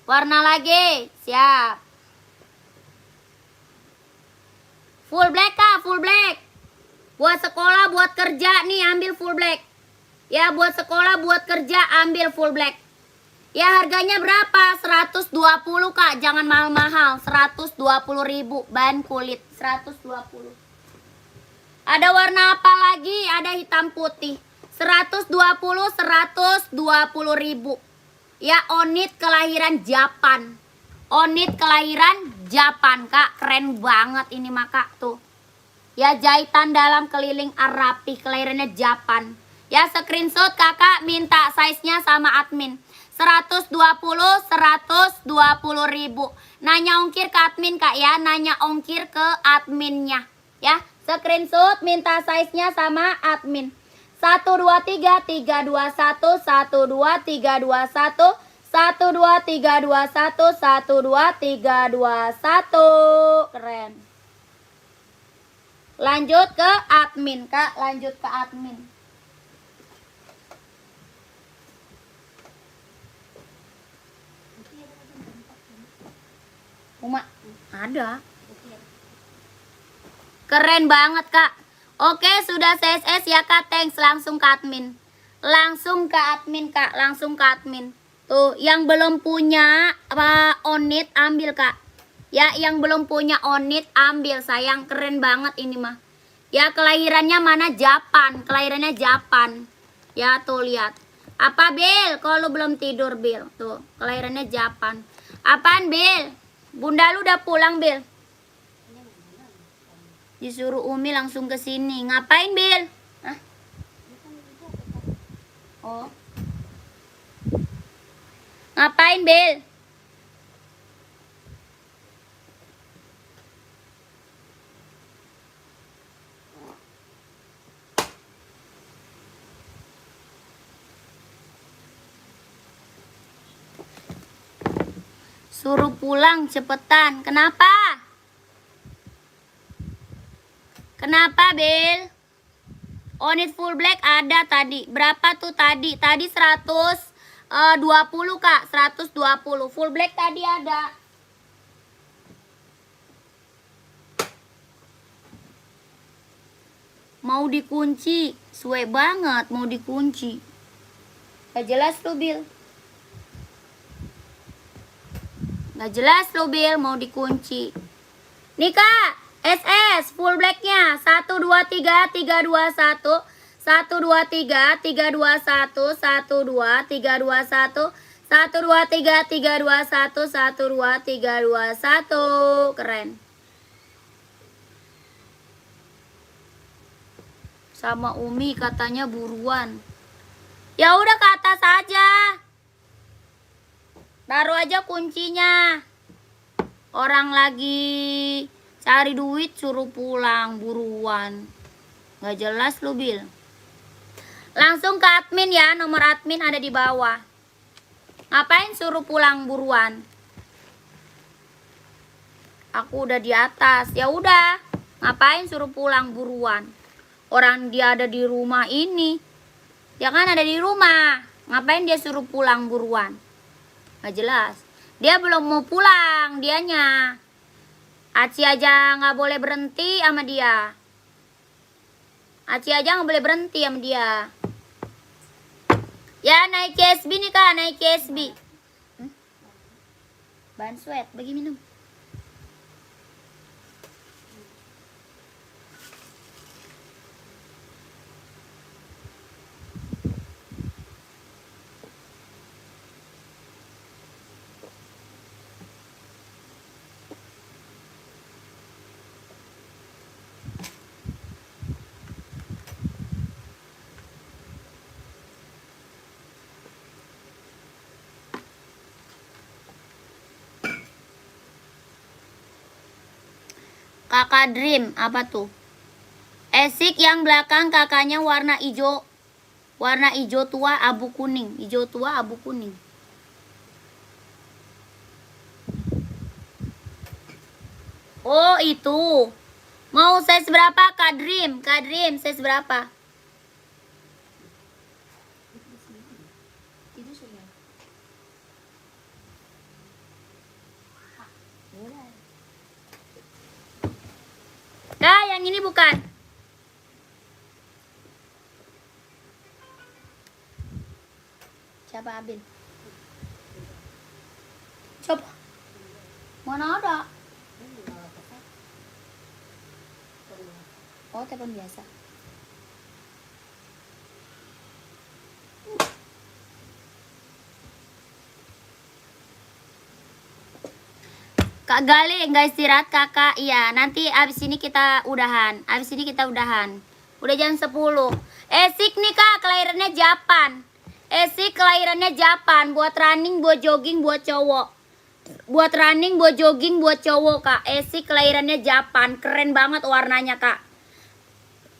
Warna lagi. Siap. Full black kak, full black. Buat sekolah, buat kerja nih ambil full black. Ya buat sekolah, buat kerja ambil full black. Ya harganya berapa? 120 Kak, jangan mahal-mahal. 120.000 bahan kulit 120. Ada warna apa lagi? Ada hitam putih. 120.000. Ya Onit kelahiran Japan. Onit kelahiran Japan Kak, keren banget ini mah Kak tuh. Ya jahitan dalam keliling rapi, kelahirannya Japan. Ya screenshot Kakak minta size-nya sama admin. 120.000. Nanya ongkir ke admin Kak ya, nanya ongkir ke adminnya. Ya, screenshot minta size-nya sama admin. 123.321 12321 12321 12321. Keren. Lanjut ke admin Kak, lanjut ke admin. Uma ada. Keren banget Kak. Oke sudah CSS ya Kak, thanks. Langsung ke admin. Langsung ke admin Kak, langsung ke admin. Tuh yang belum punya Onit ambil Kak. Ya yang belum punya Onit ambil sayang, keren banget ini mah. Ya kelahirannya mana? Japan, kelahirannya Japan. Ya tuh lihat. Apa Bill? Kalau belum tidur Bill. Tuh kelahirannya Japan. Apaan Bill? Bunda lu udah pulang Bill? Disuruh Umi langsung ke sini. Ngapain Bill? Hah? Oh. Ngapain Bill? Suruh pulang cepetan. Kenapa? Kenapa Bill? Onit full black ada tadi. Berapa tuh tadi? Tadi 120 Kak. 120. Full black tadi ada. Mau dikunci. Suwe banget mau dikunci. Gak jelas lu Bill. Gak jelas lo Bill, mau dikunci. Nih Kak, SS full blacknya 123 321 123 321 12 321 123 321 123 321. Keren. Sama Umi katanya buruan. Ya udah ke atas aja. Taruh aja kuncinya. Orang lagi cari duit suruh pulang buruan. Gak jelas lu Bil. Langsung ke admin ya, nomor admin ada di bawah. Ngapain suruh pulang buruan? Aku udah di atas. Ya udah, ngapain suruh pulang buruan? Orang dia ada di rumah ini. Ya kan ada di rumah. Ngapain dia suruh pulang buruan? Gak jelas. Dia belum mau pulang dianya. Aci aja gak boleh berhenti sama dia. Aci aja gak boleh berhenti sama dia. Ya naik CSB nih Kak, naik CSB. Bahan sweat, bagi minum. Kakak Dream, apa tuh? Esik yang belakang kakaknya warna hijau. Warna hijau tua abu kuning. Hijau tua abu kuning. Oh itu. Mau size berapa Kak Dream? Kak Dream size berapa? Kak yang ini bukan. Siapa Abil? Coba. Mana ada? Ini bawa kesat. Tuh. Oh, telepon biasa. Kak Gali nggak istirahat kakak. Iya, nanti abis ini kita udahan. Udah jam 10. Esik nih kak, kelahirannya Japan. Esik kelahirannya Japan. Buat running, buat jogging, buat cowok. Buat running, buat jogging, buat cowok kak. Esik kelahirannya Japan. Keren banget warnanya kak.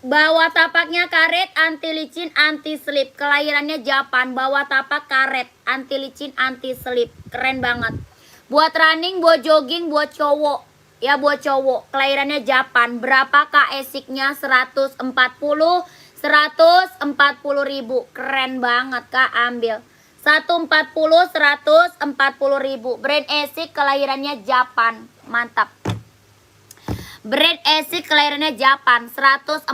Bawah tapaknya karet, anti licin, anti slip. Kelahirannya Japan. Bawah tapak karet, anti licin, anti slip. Keren banget. Buat running, buat jogging, buat cowok. Ya buat cowok. Kelahirannya Japan. Berapa kak esiknya? 140 ribu. Keren banget kak, ambil. 140 ribu. Brand esik kelahirannya Japan. Mantap. Brand esik kelahirannya Japan. 140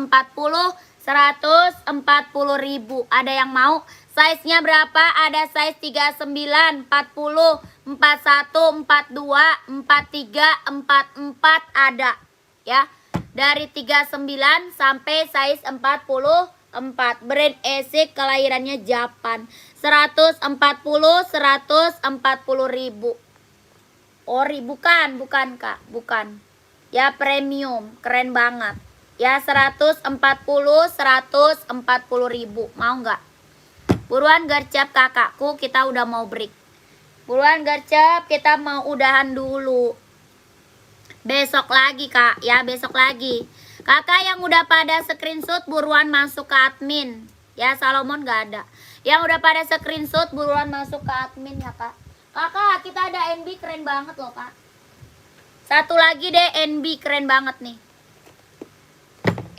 ribu. Ada yang mau? Size-nya berapa? Ada size 39, 40, 41, 42, 43, 44 ada. Ya. Dari 39 sampai size 44. Brand esik kelahirannya Japan. 140 ribu. Ori bukan kak, bukan. Ya premium, keren banget. Ya 140 ribu. Mau nggak? Buruan gercep kakakku, kita udah mau break. Buruan gercep, kita mau udahan dulu. Besok lagi kak, ya besok lagi. Kakak yang udah pada screenshot buruan masuk ke admin. Ya Salomon gak ada. Yang udah pada screenshot buruan masuk ke admin ya kak. Kakak kita ada NB keren banget loh kak. Satu lagi deh NB keren banget nih.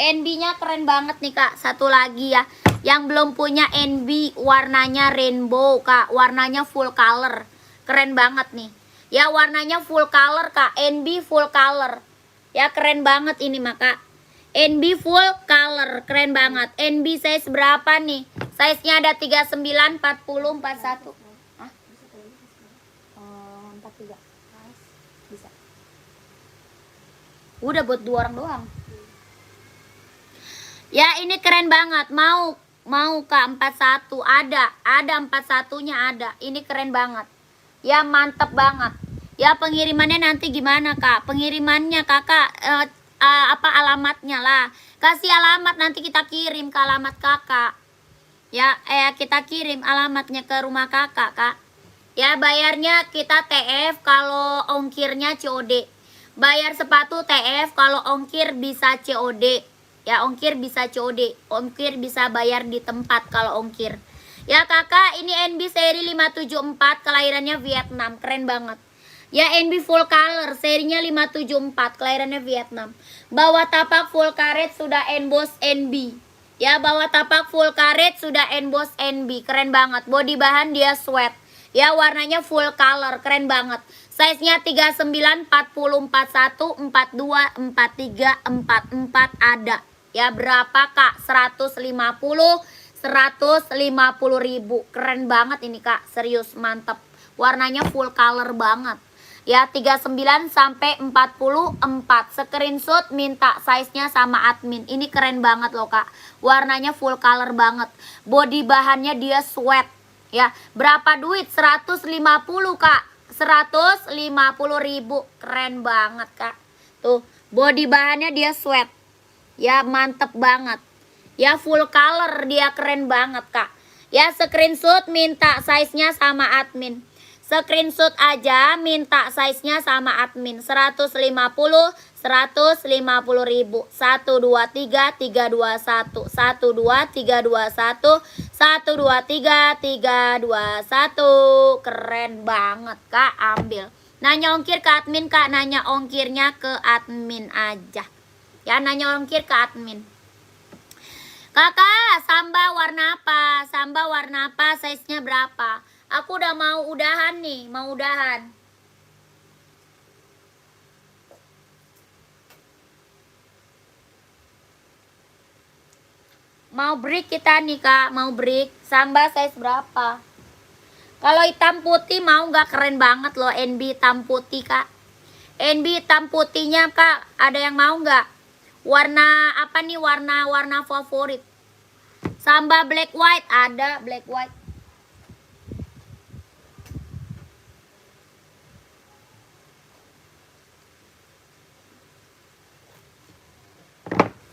NB-nya keren banget nih kak. Satu lagi ya. Yang belum punya NB warnanya rainbow kak. Warnanya full color. Keren banget nih. Ya warnanya full color kak. NB full color. Ya keren banget ini maka. NB full color. Keren banget. NB size berapa nih? Size-nya ada 39, 40, 41. Hah? 43. Bisa. Udah buat 2 orang doang. Ya ini keren banget. Mau kak 41 ada 41-nya ada. Ini keren banget. Ya mantep banget. Ya pengirimannya nanti gimana kak? Pengirimannya kakak apa alamatnya lah? Kasih alamat nanti kita kirim ke alamat kakak. Ya kita kirim alamatnya ke rumah kakak kak. Ya bayarnya kita TF kalau ongkirnya COD. Bayar sepatu TF kalau ongkir bisa COD. Ya ongkir bisa COD, ongkir bisa bayar di tempat kalau ongkir. Ya kakak ini NB seri 574 kelahirannya Vietnam, keren banget. Ya NB full color serinya 574 kelahirannya Vietnam. Bawah tapak full karet sudah emboss NB. Ya bawah tapak full karet sudah emboss NB, keren banget. Body bahan dia sweat. Ya warnanya full color, keren banget. Size-nya 39, 40, 41, 42, 43, 44 ada. Ya berapa kak? 150 ribu. Keren banget ini kak. Serius mantep. Warnanya full color banget. Ya 39 sampai 44. Screenshot minta size-nya sama admin. Ini keren banget loh kak. Warnanya full color banget. Body bahannya dia sweat. Ya berapa duit? 150 kak. 150 ribu. Keren banget kak. Tuh body bahannya dia sweat. Ya mantep banget. Ya full color dia keren banget kak. Ya screenshot minta size-nya sama admin. Screenshot aja minta size-nya sama admin. 150 ribu. 1, 2, 3, 3, 2, 1. 1, 2, 3, 2, 1. 1, 2, 3, 3, 2, 1. Keren banget kak, ambil. Nanya ongkir ke admin kak. Nanya ongkirnya ke admin aja. Ya nanya ongkir ke admin. Kakak, samba warna apa? Samba warna apa? Size-nya berapa? Aku udah mau udahan nih, mau udahan. Mau break kita nih kak, mau break. Samba size berapa? Kalau hitam putih mau nggak? Keren banget loh NB hitam putih kak. NB hitam putihnya kak, ada yang mau nggak? Warna apa nih, warna favorit? Samba black white, ada black white.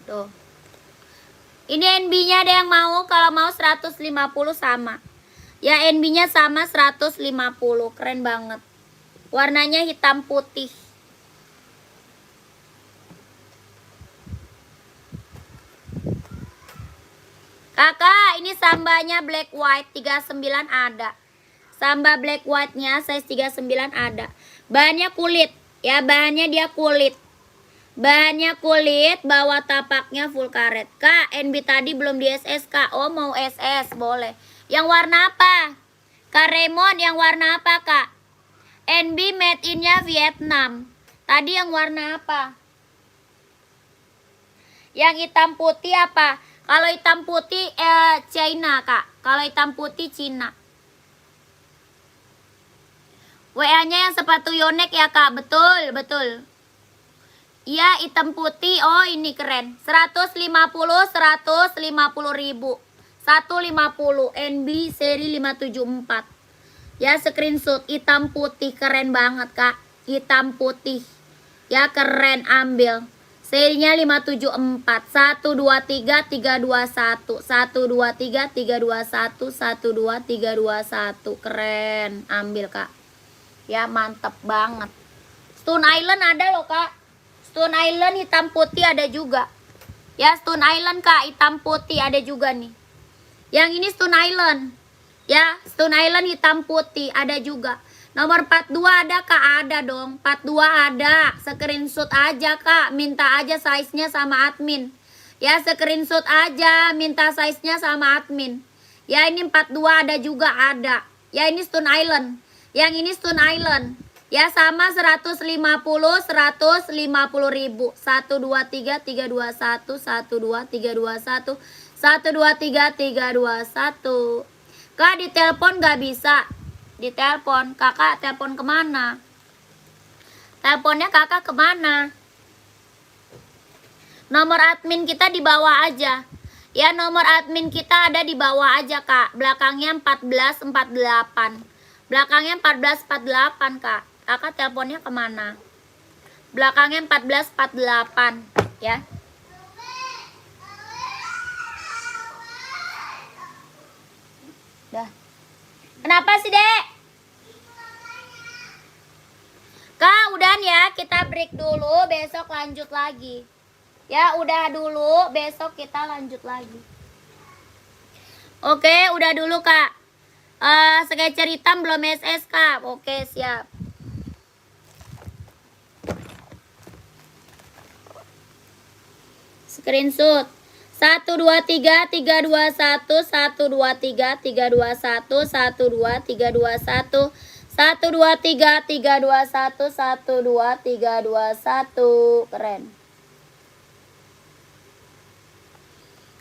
Tuh. Ini NB-nya ada yang mau? Kalau mau 150 sama. Ya NB-nya sama 150. Keren banget. Warnanya hitam putih. Kakak, ini sambanya black white 39 ada. Samba black white-nya size 39 ada. Bahannya kulit. Ya, bahannya dia kulit. Bahannya kulit, bawah tapaknya full karet. Kak, NB tadi belum di SS kak. Oh mau SS, boleh. Yang warna apa? Kak Raymond, yang warna apa kak? NB made in-nya Vietnam. Tadi yang warna apa? Yang hitam putih apa? Kalau hitam putih China kak. Kalau hitam putih Cina. WA-nya yang sepatu Yonex ya kak. Betul, betul. Iya hitam putih. Oh ini keren. 150 ribu. 150 NB seri 574. Ya screenshot hitam putih keren banget kak. Hitam putih. Ya keren, ambil. Serinya 574. 123 321. 123 321. 123 321. Keren, ambil kak. Ya mantep banget. Stone Island ada loh kak. Stone Island hitam putih ada juga. Ya Stone Island kak, hitam putih ada juga nih. Yang ini Stone Island. Ya Stone Island hitam putih ada juga. Nomor 42 ada kak? Ada dong. 42 ada. Screenshot aja kak. Minta aja size-nya sama admin. Ya screenshot aja. Minta size-nya sama admin. Ya ini 42 ada juga, ada. Ya ini Stone Island. Yang ini Stone Island. Ya sama 150 ribu. 123 321. 123 321. 123 321. Kak di telepon gak bisa. Di telepon. Kakak telepon kemana? Teleponnya kakak kemana? Nomor admin kita di bawah aja. Ya nomor admin kita ada di bawah aja kak. Belakangnya 1448. Belakangnya 1448 kak. Kakak teleponnya kemana? Belakangnya 1448 ya. Dah. Kenapa sih dek? Kak udahan ya, kita break dulu, besok lanjut lagi. Ya udah dulu, besok kita lanjut lagi. Oke udah dulu kak. Sketcher hitam belum SS kak. Oke siap. Screenshot 123 321 123 321 123 321 123 321 123 321. Keren.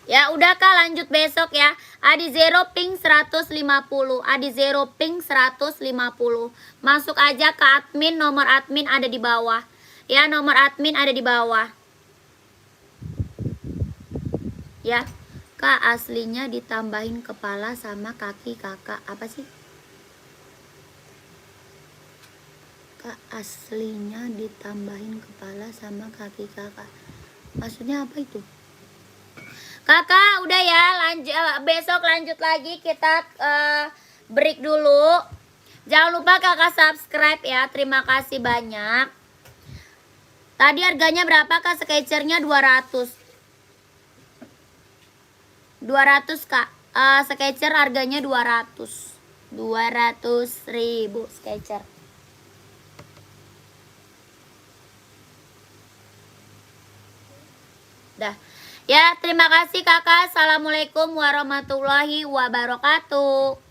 Ya udah kak, lanjut besok ya. Adi Zero ping 150. Adi Zero ping 150. Masuk aja ke admin, nomor admin ada di bawah. Ya nomor admin ada di bawah. Ya, kak aslinya ditambahin kepala sama kaki kakak. Apa sih? Kak aslinya ditambahin kepala sama kaki kakak. Maksudnya apa itu? Kakak udah ya, besok lanjut lagi, kita break dulu. Jangan lupa kakak subscribe ya. Terima kasih banyak. Tadi harganya berapa kak? Sketchernya 200 kak. Sketcher harganya 200 ribu sketcher. Dah. Ya terima kasih kakak. Assalamualaikum warahmatullahi wabarakatuh.